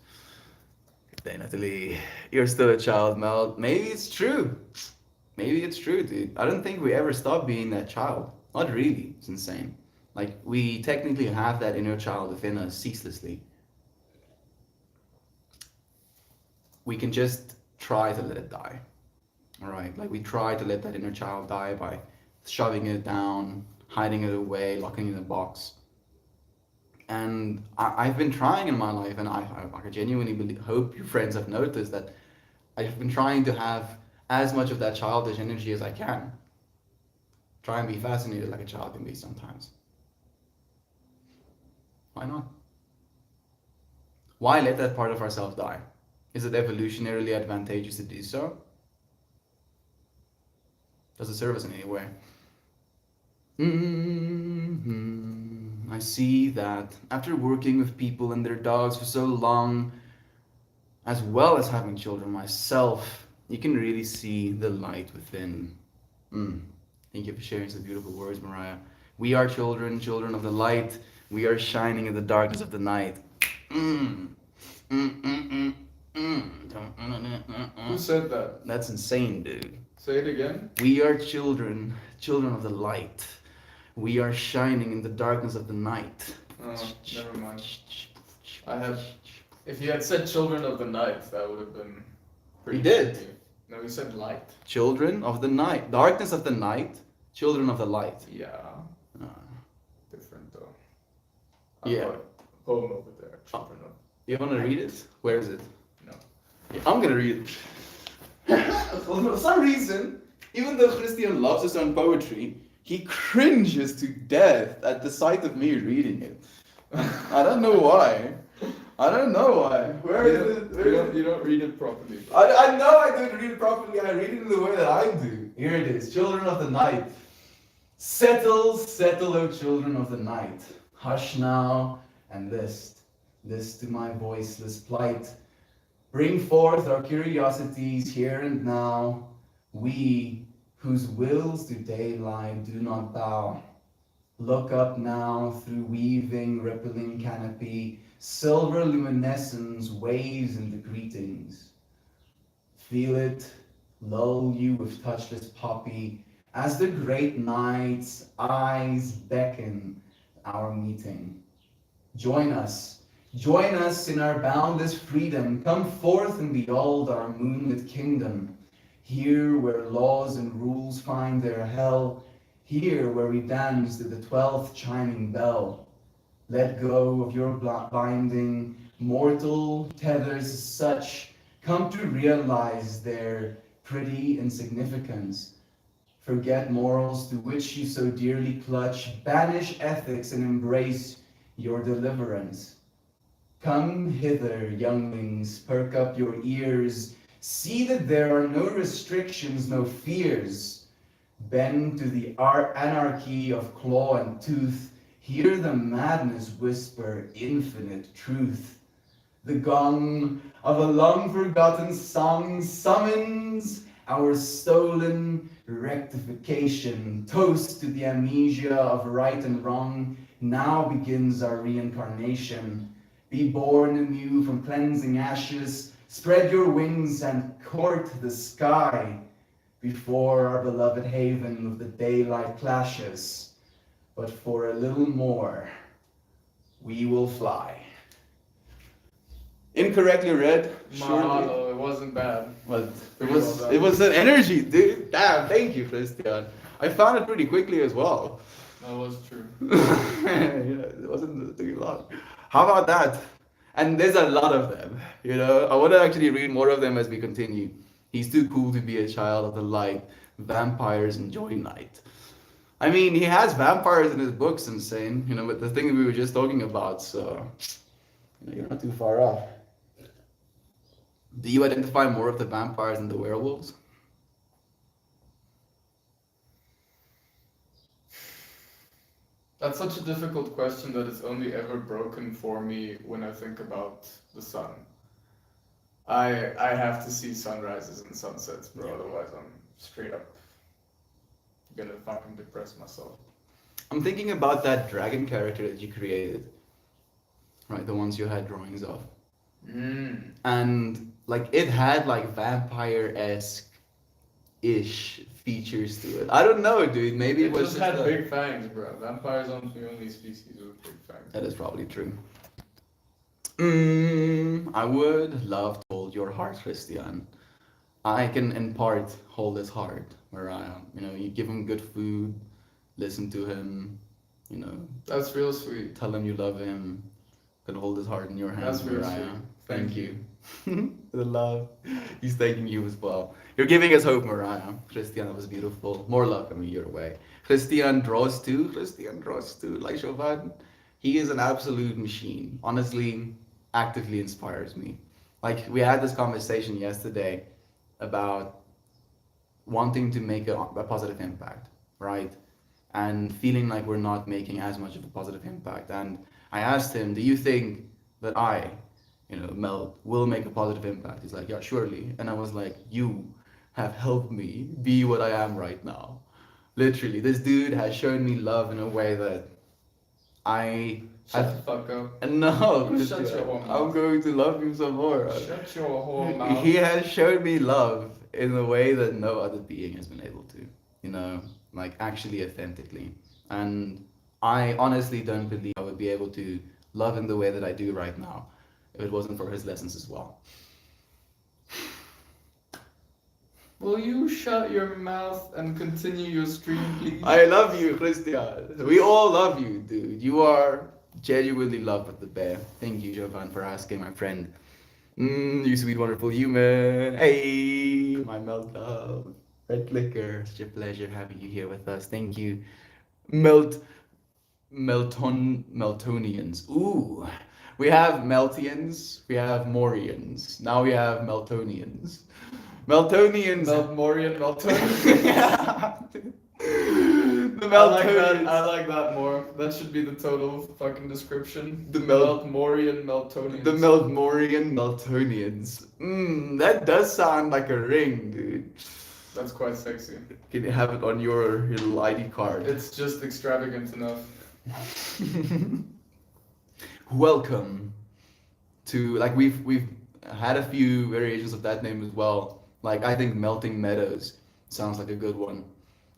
Hey, Natalie, you're still a child, Mel. Maybe it's true. Maybe it's true, dude. I don't think we ever stop being that child. Not really. It's insane. Like, we technically have that inner child within us ceaselessly. We can just try to let it die. All right? Like, we try to let that inner child die by shoving it down, hiding it away, locking it in a box. And I've been trying in my life, and I genuinely hope your friends have noticed that I've been trying to have as much of that childish energy as I can. Try and be fascinated like a child can be sometimes. Why not? Why let that part of ourselves die? Is it evolutionarily advantageous to do so? Does it serve us in any way? I see that after working with people and their dogs for so long, as well as having children myself, you can really see the light within. Thank you for sharing some beautiful words, Mariah. We are children, children of the light. We are shining in the darkness of the night. Who said that? That's insane, dude. Say it again. We are children, children of the light. We are shining in the darkness of the night. Oh, never mind. If you had said children of the night, that would have been pretty. He did. shitty. No, he said light. Children of the night. Darkness of the night. Children of the light. Yeah, Uh, different though. Yeah. Got a poem over there. Children of. you want to read it? Where is it? No. Yeah, I'm gonna read it. For some reason, even though Christian loves his own poetry, he cringes to death at the sight of me reading it. I don't know why. I don't know why. Where is it? You don't read it properly. I know I don't read it properly. I read it in the way that I do. Here it is. Children of the night. Settle, settle, O children of the night. Hush now and list. List to my voiceless plight. Bring forth our curiosities here and now. We, whose wills to daylight do not bow. Look up now through weaving, rippling canopy. Silver luminescence waves in the greetings. Feel it, lull you with touchless poppy, as the great night's eyes beckon our meeting. Join us in our boundless freedom. Come forth and behold our moonlit kingdom. Here where laws and rules find their hell, here where we dance to the 12th chiming bell. Let go of your binding mortal tethers such, come to realize their pretty insignificance. Forget morals to which you so dearly clutch, banish ethics and embrace your deliverance. Come hither, younglings, perk up your ears. See that there are no restrictions, no fears. Bend to the anarchy of claw and tooth. Hear the madness whisper infinite truth. The gong of a long forgotten song summons our stolen rectification. Toast to the amnesia of right and wrong. Now begins our reincarnation. Be born anew from cleansing ashes. Spread your wings and court the sky before our beloved haven of the daylight clashes. But for a little more, we will fly. Incorrectly read. Surely. Mahalo, it wasn't bad. But Pretty well done. it was an energy, dude. Damn, thank you, Christian. I found it pretty quickly as well. That was true. It wasn't too long. How about that? And there's a lot of them. I want to actually read more of them as we continue. He's too cool to be a child of the light. Vampires enjoy night. I mean, he has vampires in his books, insane. But the thing that we were just talking about, so you're not too far off. Do you identify more of the vampires than the werewolves? That's such a difficult question that it's only ever broken for me when I think about the sun. I have to see sunrises and sunsets, bro. Otherwise, I'm straight up gonna fucking depress myself. I'm thinking about that dragon character that you created, right? The ones you had drawings of. And like it had like vampire-esque ish features to it. I don't know, dude. Maybe It was just had big fangs, bro. Vampires aren't the only species with big fangs. That is probably true. I would love to hold your heart, Christian. I can in part hold his heart, Mariah. You give him good food, listen to him, That's real sweet. tell him you love him, can hold his heart in your hands, That's real Mariah. sweet. Thank you. The love. He's thanking you as well. You're giving us hope, Mariah. Christian, that was beautiful. More luck coming your way. Christian draws too. Like Chauvin. He is an absolute machine. Honestly, actively inspires me. Like, we had this conversation yesterday about wanting to make a positive impact, right? And feeling like we're not making as much of a positive impact. And I asked him, do you think that Mel, will make a positive impact? He's like, yeah, surely. And I was like, you have helped me be what I am right now. Literally, this dude has shown me love in a way that Shut the fuck up. No, Shut Christian, your whore I'm mouth. going to love you some more. Shut your whole mouth. He has shown me love in a way that no other being has been able to, like actually authentically. And I honestly don't believe I would be able to love in the way that I do right now if it wasn't for his lessons as well. Will you shut your mouth and continue your stream, please? I love you, Christian. We all love you, dude. You are genuinely loved with the bear. Thank you, Jovan, for asking, my friend. You sweet, wonderful human. Hey, my melt love. Red Clicker, such a pleasure having you here with us. Thank you. Meltonians. Ooh. We have Meltians, we have Morians. Now we have Meltonians. Meltonians. Meltmorian, Meltonian. The I like that more. That should be the total fucking description. The Meltmorian, Meltonians. The Meltmorian Meltonians. That does sound like a ring, dude. That's quite sexy. Can you have it on your little ID card? It's just extravagant enough. Welcome to, like, we've had a few variations of that name as well. Like, I think Melting Meadows sounds like a good one.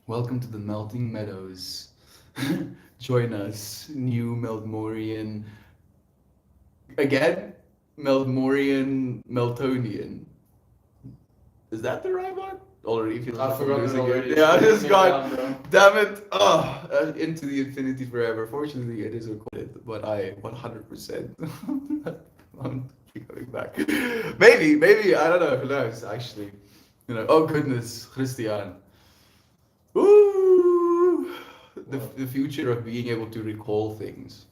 Welcome to the Melting Meadows. Join us, new Meltmorian. Again, Meltmorian Meltonian. Is that the right one? Already feels I like I'm forgot it losing already. Yeah, I just got. Down, Damn it! Into the infinity forever. Fortunately, it is recorded, but I 100% won't be coming back. Maybe I don't know. Who knows? Actually, Oh goodness, Christian. Ooh, the future of being able to recall things.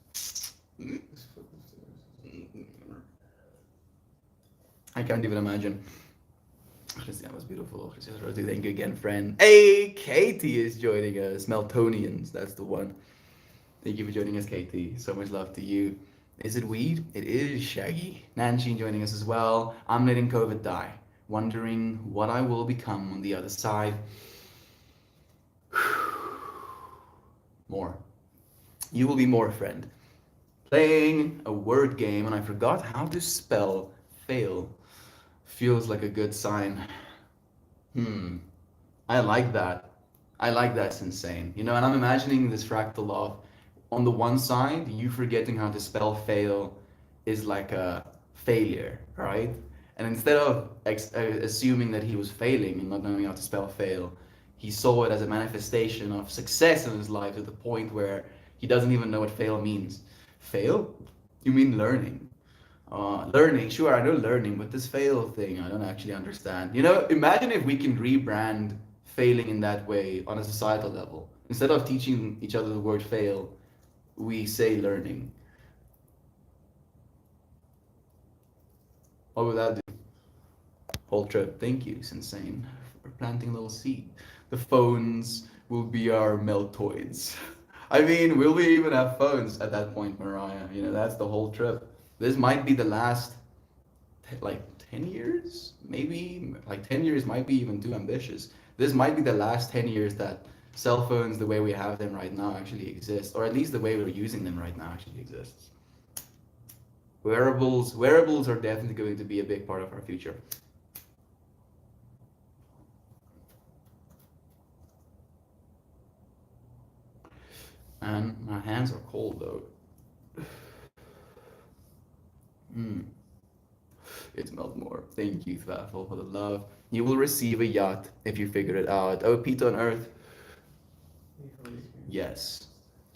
I can't even imagine. Christian was beautiful. Christian Rosie, thank you again, friend. Hey, Katie is joining us. Meltonians, that's the one. Thank you for joining us, Katie. So much love to you. Is it weed? It is Shaggy. Nancy joining us as well. I'm letting COVID die. Wondering what I will become on the other side. More. You will be more, friend. Playing a word game and I forgot how to spell fail. Feels like a good sign. Hmm. I like that. I like that's insane. You know, and I'm imagining this fractal of on the one side, you forgetting how to spell fail is like a failure, right? And instead of assuming that he was failing and not knowing how to spell fail, he saw it as a manifestation of success in his life to the point where he doesn't even know what fail means. Fail? You mean learning? Learning, sure, I know learning, but this fail thing, I don't actually understand. You know, imagine if we can rebrand failing in that way on a societal level. Instead of teaching each other the word fail, we say learning. What would that do? Whole trip, thank you, it's insane. For planting a little seed. The phones will be our meltoids. I mean, will we even have phones at that point, Mariah? You know, that's the whole trip. This might be the last, like, 10 years? Maybe, like, 10 years might be even too ambitious. This might be the last 10 years that cell phones, the way we have them right now, actually exist. Or at least the way we're using them right now actually exists. Wearables are definitely going to be a big part of our future. And my hands are cold though. It's Meltmore. Thank you, Thwaffle, for the love. You will receive a yacht if you figure it out. Oh, Pizza on Earth. Yes,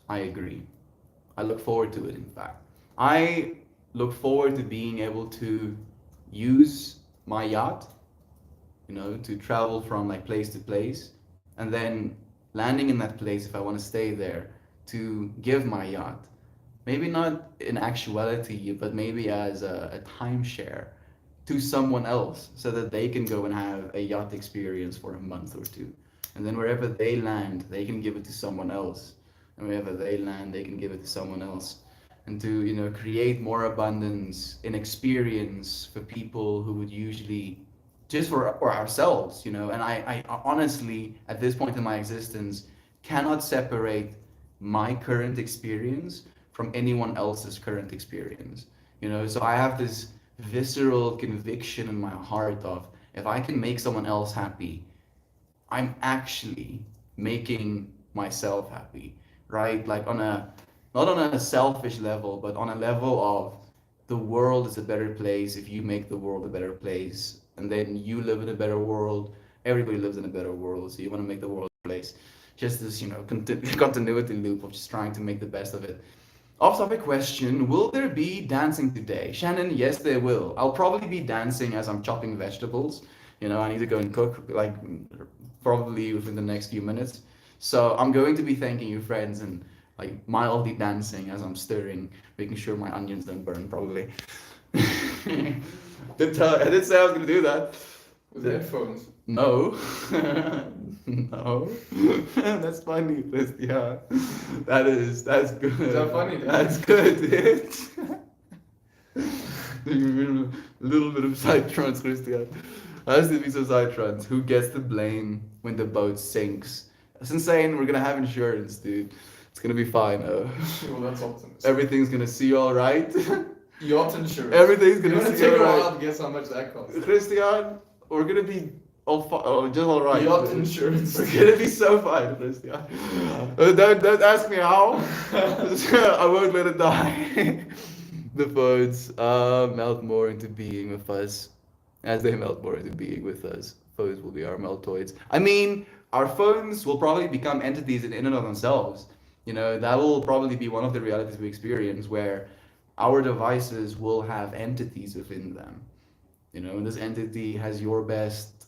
I agree. I look forward to it, in fact. I look forward to being able to use my yacht, you know, to travel from like place to place, and then landing in that place if I want to stay there, to give my yacht, maybe not in actuality, but maybe as a timeshare to someone else so that they can go and have a yacht experience for a month or two. And then wherever they land, they can give it to someone else. And wherever they land, they can give it to someone else. And to, you know, create more abundance in experience for people who would usually just for ourselves, you know. And I honestly, at this point in my existence, cannot separate my current experience from anyone else's current experience. You know, so I have this visceral conviction in my heart of if I can make someone else happy, I'm actually making myself happy, right? Like on a not on a selfish level, but on a level of the world is a better place if you make the world a better place, and then you live in a better world. Everybody lives in a better world, so you want to make the world a place. Just this, you know, continuity loop of just trying to make the best of it. Off-topic question, will there be dancing today? Shannon, yes, there will. I'll probably be dancing as I'm chopping vegetables. You know, I need to go and cook, like, probably within the next few minutes. So I'm going to be thanking you, friends, and, like, mildly dancing as I'm stirring, making sure my onions don't burn, probably. I did say I was going to do that. With headphones. No. No. That's funny, Christian. That's good. Is that funny, dude? That's good, dude. A little bit of side trance, Christian. Has to be some side trance. Who gets the blame when the boat sinks? That's insane. We're gonna have insurance, dude. It's gonna be fine. Well, that's optimistic. Everything's gonna see all right. Yacht insurance. Everything's gonna It's see gonna take all a right. while to guess how much that costs. Christian, we're gonna be just all right. Yacht insurance. We're gonna be so fine, Christian. Don't ask me how. I won't let it die. The phones melt more into being with us. As they melt more into being with us, phones will be our meltoids. I mean, our phones will probably become entities in and of themselves. You know, that will probably be one of the realities we experience where our devices will have entities within them. You know, and this entity has your best,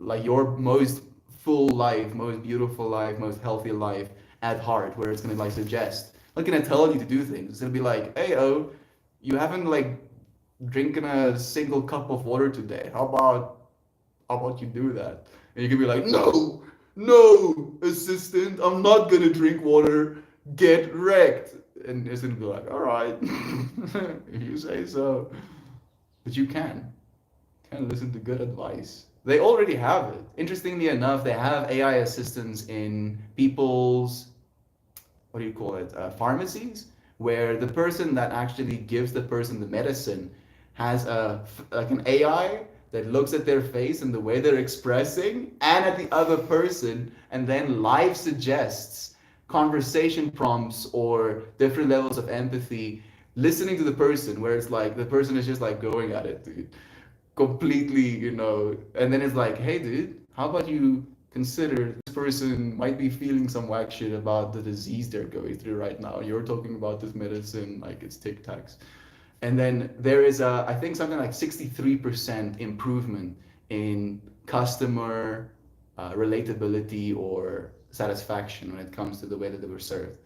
like your most full life, most beautiful life, most healthy life at heart, where it's gonna like suggest, like gonna tell you to do things. It's gonna be like, hey, oh, you haven't like drinking a single cup of water today. How about you do that? And you can be like, no, no, assistant, I'm not gonna drink water. Get wrecked. And assistant will be like, all right, you say so. But you can listen to good advice. They already have it. Interestingly enough, they have AI assistants in people's, what do you call it, pharmacies, where the person that actually gives the person the medicine has like an AI that looks at their face and the way they're expressing and at the other person and then live suggests conversation prompts or different levels of empathy listening to the person where it's like the person is just like going at it, dude, completely, and then it's like, hey, dude, how about you consider this person might be feeling some whack shit about the disease they're going through right now. You're talking about this medicine like it's Tic Tacs. And then there is I think something like 63% improvement in customer relatability or satisfaction when it comes to the way that they were served.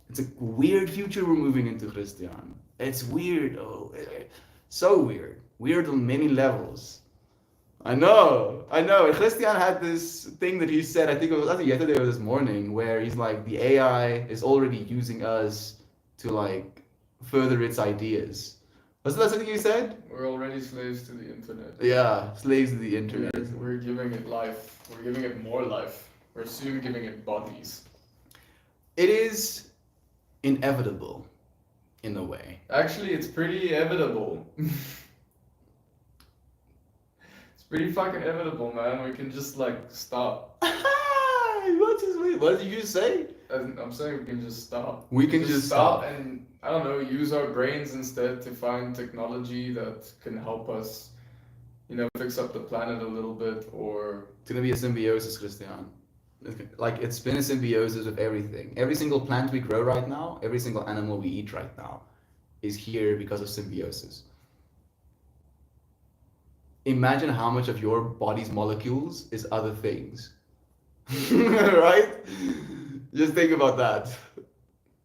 It's a weird future we're moving into, Christian. It's weird. Oh, so weird. Weird on many levels. I know, I know. And Christian had this thing that he said, I think yesterday or this morning, where he's like, the AI is already using us to like further its ideas. Wasn't that something you said? We're already slaves to the internet. Yeah, slaves to the internet. We're giving it life. We're giving it more life. We're soon giving it bodies. It is inevitable, in a way. Actually, it's pretty inevitable. It's pretty fucking inevitable, man. We can just like stop. What did you say? I'm saying we can just stop. We can just stop. And I don't know, use our brains instead to find technology that can help us, fix up the planet a little bit, or It's gonna be a symbiosis, Christian. Like it's been a symbiosis of everything. Every single plant we grow right now, every single animal we eat right now, is here because of symbiosis. Imagine how much of your body's molecules is other things. Right? Just think about that.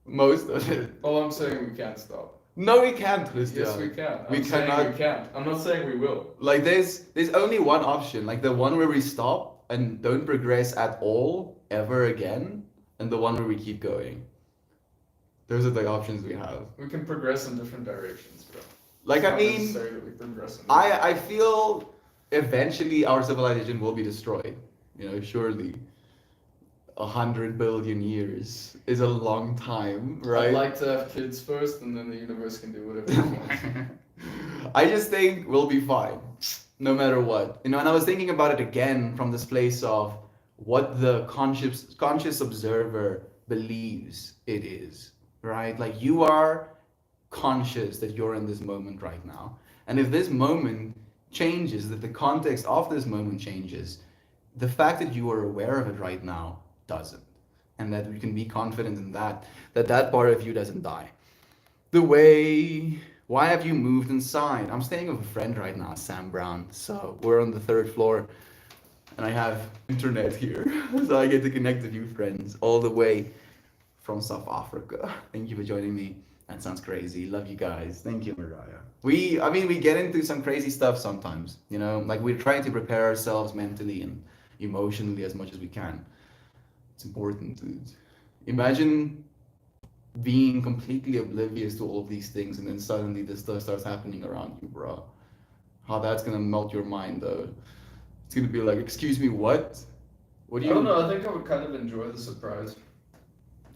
Most of it. all I'm saying we can't stop. No, we can't, Christian. Yes, we can. We I'm saying cannot. we can't. I'm not saying we will. Like there's only one option, like the one where we stop and don't progress at all ever again, and the one where we keep going. Those are the options we have. We can progress in different directions, bro. Like It's I not mean, necessary that we progress in I feel eventually our civilization will be destroyed. Surely 100 billion years is a long time, right? I'd like to have kids first, and then the universe can do whatever it wants. I just think we'll be fine, no matter what. And I was thinking about it again from this place of what the conscious observer believes it is, right? Like you are conscious that you're in this moment right now. And if this moment changes, that the context of this moment changes, the fact that you are aware of it right now doesn't. And that we can be confident in that part of you doesn't die. Why have you moved inside? I'm staying with a friend right now, Sam Brown. So we're on the third floor and I have internet here. So I get to connect with you friends all the way from South Africa. Thank you for joining me. That sounds crazy. Love you guys. Thank you, Mariah. We get into some crazy stuff sometimes, like we're trying to prepare ourselves mentally and emotionally as much as we can. It's important, dude. Imagine being completely oblivious to all of these things and then suddenly this stuff starts happening around you, bro. How that's gonna melt your mind, though. It's gonna be like, excuse me, what? What do I you... don't know. I think I would kind of enjoy the surprise.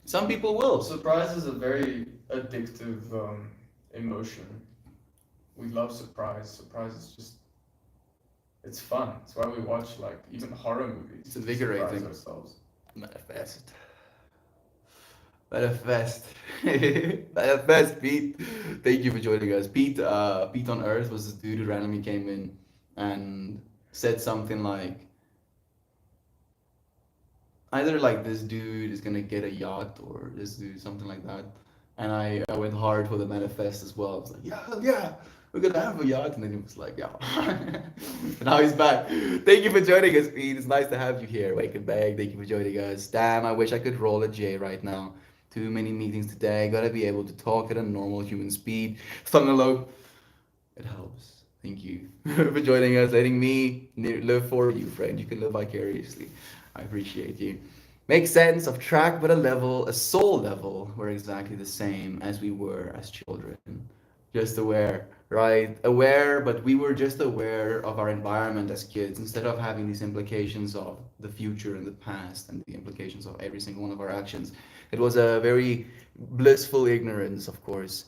Some people will. Surprise is a very addictive emotion. We love surprise. Surprise is just, it's fun. It's why we watch like even horror movies. It's to invigorating. surprise ourselves. Manifest. Manifest, Pete. Thank you for joining us. Pete on Earth was this dude who randomly came in and said something like, either like this dude is gonna get a yacht or this dude, something like that. And I went hard for the manifest as well. I was like, yeah, we're gonna have a yacht. And then he was like, yeah. And now he's back. Thank you for joining us, Pete. It's nice to have you here. Wake and Bag, thank you for joining us. Damn, I wish I could roll a J right now. Too many meetings today. Gotta be able to talk at a normal human speed. Thunderlow, it helps. Thank you for joining us, letting me live for you, friend. You can live vicariously. I appreciate you. Make sense of track, but a soul level, we're exactly the same as we were as children. Just aware, right? Aware, but we were just aware of our environment as kids instead of having these implications of the future and the past and the implications of every single one of our actions. It was a very blissful ignorance, of course.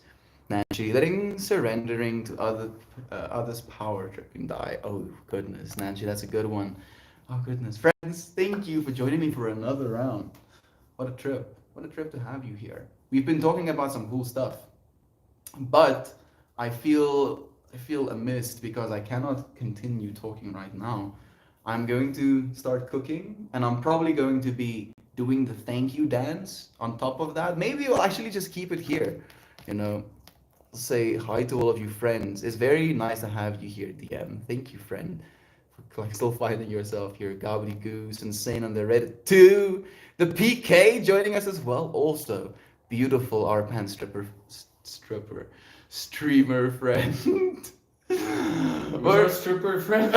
Naturally, letting surrendering to others' power tripping die. Oh goodness, Nancy, that's a good one. Oh goodness, friends, thank you for joining me for another round. What a trip! What a trip to have you here. We've been talking about some cool stuff, but I feel amiss because I cannot continue talking right now. I'm going to start cooking, and I'm probably going to be doing the thank you dance on top of that. Maybe we'll actually just keep it here. You know, say hi to all of you friends. It's very nice to have you here, DM. Thank you, friend, for like still finding yourself here. Gobbledygoose, Insane on the Reddit too. The PK joining us as well. Also, beautiful Arpan stripper, streamer friend. Who's our stripper friend?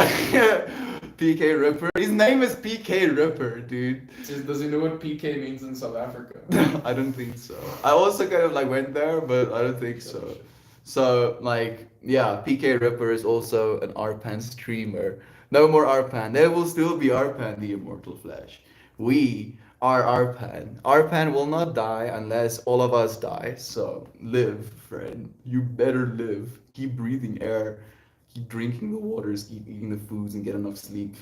PK Ripper. His name is PK Ripper, dude. Does he know what PK means in South Africa? I don't think so. I also kind of like went there, but I don't think so. So like, yeah, PK Ripper is also an Arpan streamer. No more Arpan. There will still be Arpan, the immortal flesh. We are Arpan. Arpan will not die unless all of us die. So live, friend. You better live. Keep breathing air. Keep drinking the waters. Keep eating the foods and get enough sleep.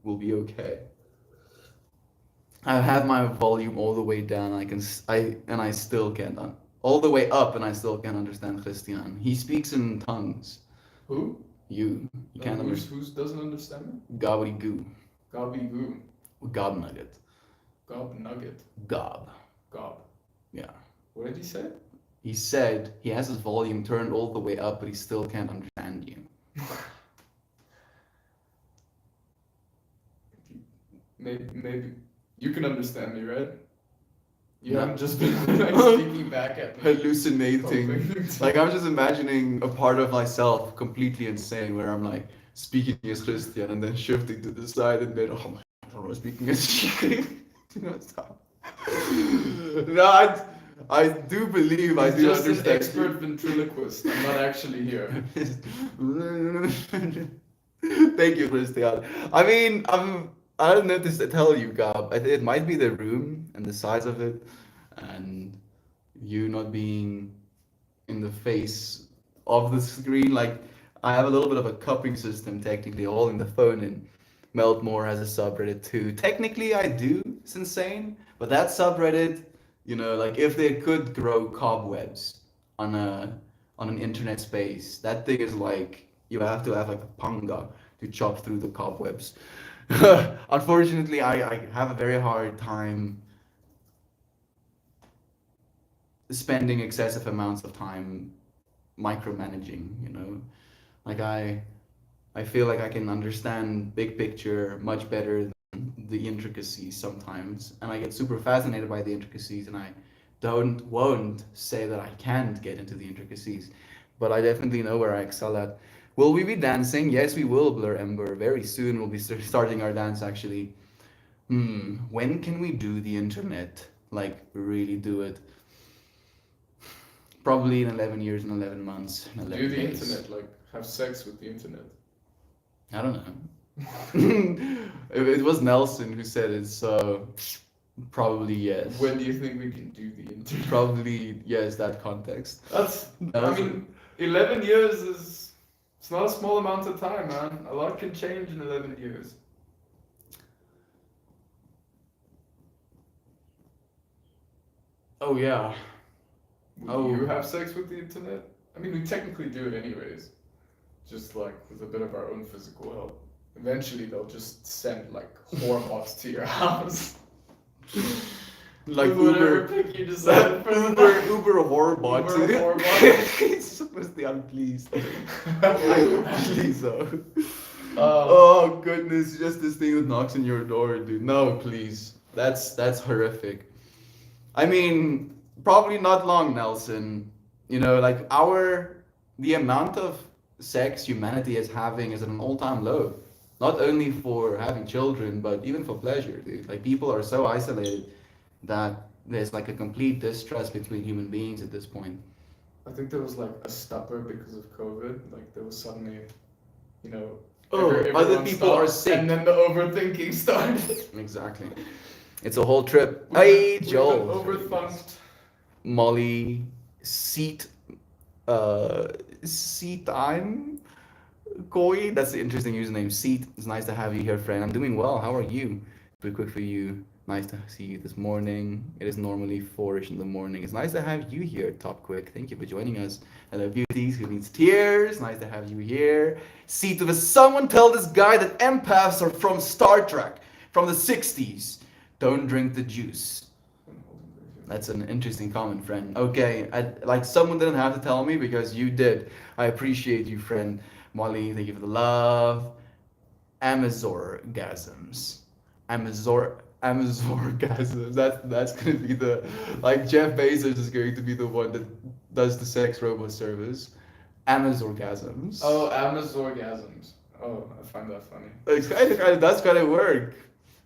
We'll be okay. I have my volume all the way down. I still can't all the way up, and I still can't understand Christian. He speaks in tongues. Who? You can't understand. Who doesn't understand me? Gobbledygoo. Gobby-goo. Gob nugget. Gob nugget. Gob. Gob. Yeah. What did he say? He said he has his volume turned all the way up, but he still can't understand you. Maybe you can understand me, right? You No. haven't just been like speaking back at me. Hallucinating. Hoping. Like I'm just imagining a part of myself completely insane where I'm like speaking as Christian and then shifting to the side and then oh my God, I'm speaking as no, stop. No, I do believe I He's do just an understand. expert ventriloquist. I'm not actually here. Thank you, Christian. I mean, I don't know to tell you, Gab. It might be the room and the size of it, and you not being in the face of the screen. Like, I have a little bit of a cupping system, technically, holding the phone in. Meltmore has a subreddit too. Technically, I do. It's insane. But that subreddit, you know, like if they could grow cobwebs on an internet space, that thing is like you have to have like a panga to chop through the cobwebs. Unfortunately, I have a very hard time spending excessive amounts of time micromanaging, you know. Like I feel like I can understand big picture much better than the intricacies sometimes, and I get super fascinated by the intricacies, and I won't say that I can't get into the intricacies, but I definitely know where I excel at. Will we be dancing? Yes, we will, Blur Ember. Very soon we'll be starting our dance actually. When can we do the internet? Like really do it? Probably in 11 years and 11 months. And 11 Do the days. internet, like have sex with the internet. I don't know. It was Nelson who said it, so probably yes. When do you think we can do the internet? Probably yes, that context. I mean, 11 years is, it's not a small amount of time, man. A lot can change in 11 years. Oh yeah. Would you have sex with the internet? I mean, we technically do it anyways. Just like with a bit of our own physical help. Eventually, they'll just send like hormones to your house. Like With whatever Uber, pick you decide for the Uber horror bot. Uber horror bot. It's supposed to be unpleased. Please though. Uh, Oh goodness, just this thing that knocks on your door, dude. No, please. That's horrific. I mean, probably not long, Nelson. You know, like the amount of sex humanity is having is at an all-time low. Not only for having children, but even for pleasure, dude. Like people are so isolated that there's like a complete distrust between human beings at this point. I think there was like a stopper because of COVID. Like there was suddenly, you know, Oh, other everyone people are stopped, sick. and then the overthinking started. Exactly. It's a whole trip. We've Hey, been Joel. overthunked. Molly, seat, seat time. Koi, that's the interesting username. Seat, it's nice to have you here, friend. I'm doing well. How are you? Pretty quick for you. Nice to see you this morning. It is normally 4ish in the morning. It's nice to have you here, Top Quick. Thank you for joining us. Hello, beauties who needs tears. Nice to have you here. Seat of someone tell this guy that empaths are from Star Trek, from the 60s. Don't drink the juice. That's an interesting comment, friend. Okay, like someone didn't have to tell me because you did. I appreciate you, friend. Molly, thank you for the love. Amazorgasms. Amazorgasms. That's gonna be the like Jeff Bezos is going to be the one that does the sex robot service. Amazorgasms. Oh, Amazorgasms. Oh, I find that funny. That's gotta work.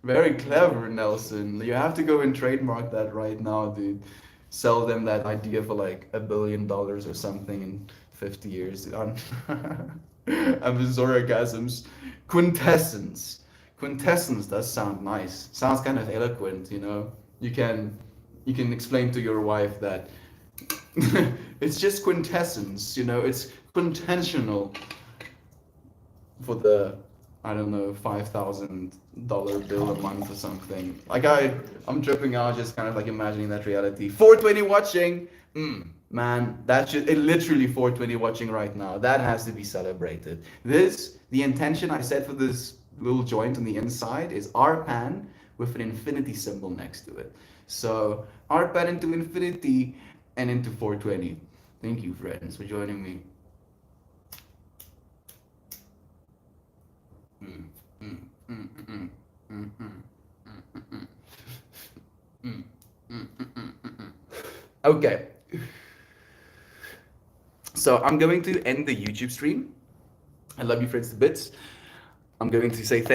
Very clever, Nelson. You have to go and trademark that right now, dude. Sell them that idea for like $1 billion or something in 50 years. Amazorgasms. Quintessence. Quintessence does sound nice. Sounds kind of eloquent, you know. You can explain to your wife that it's just quintessence, you know, it's quintentional for the I don't know, $5,000 bill a month or something. Like I'm tripping out just kind of like imagining that reality. 420 watching, man, it literally 420 watching right now. That has to be celebrated. The intention I set for this little joint on the inside is RPAN with an infinity symbol next to it. So RPAN into infinity and into 420. Thank you, friends, for joining me. Okay. So I'm going to end the YouTube stream. I love you friends to bits. I'm going to say thank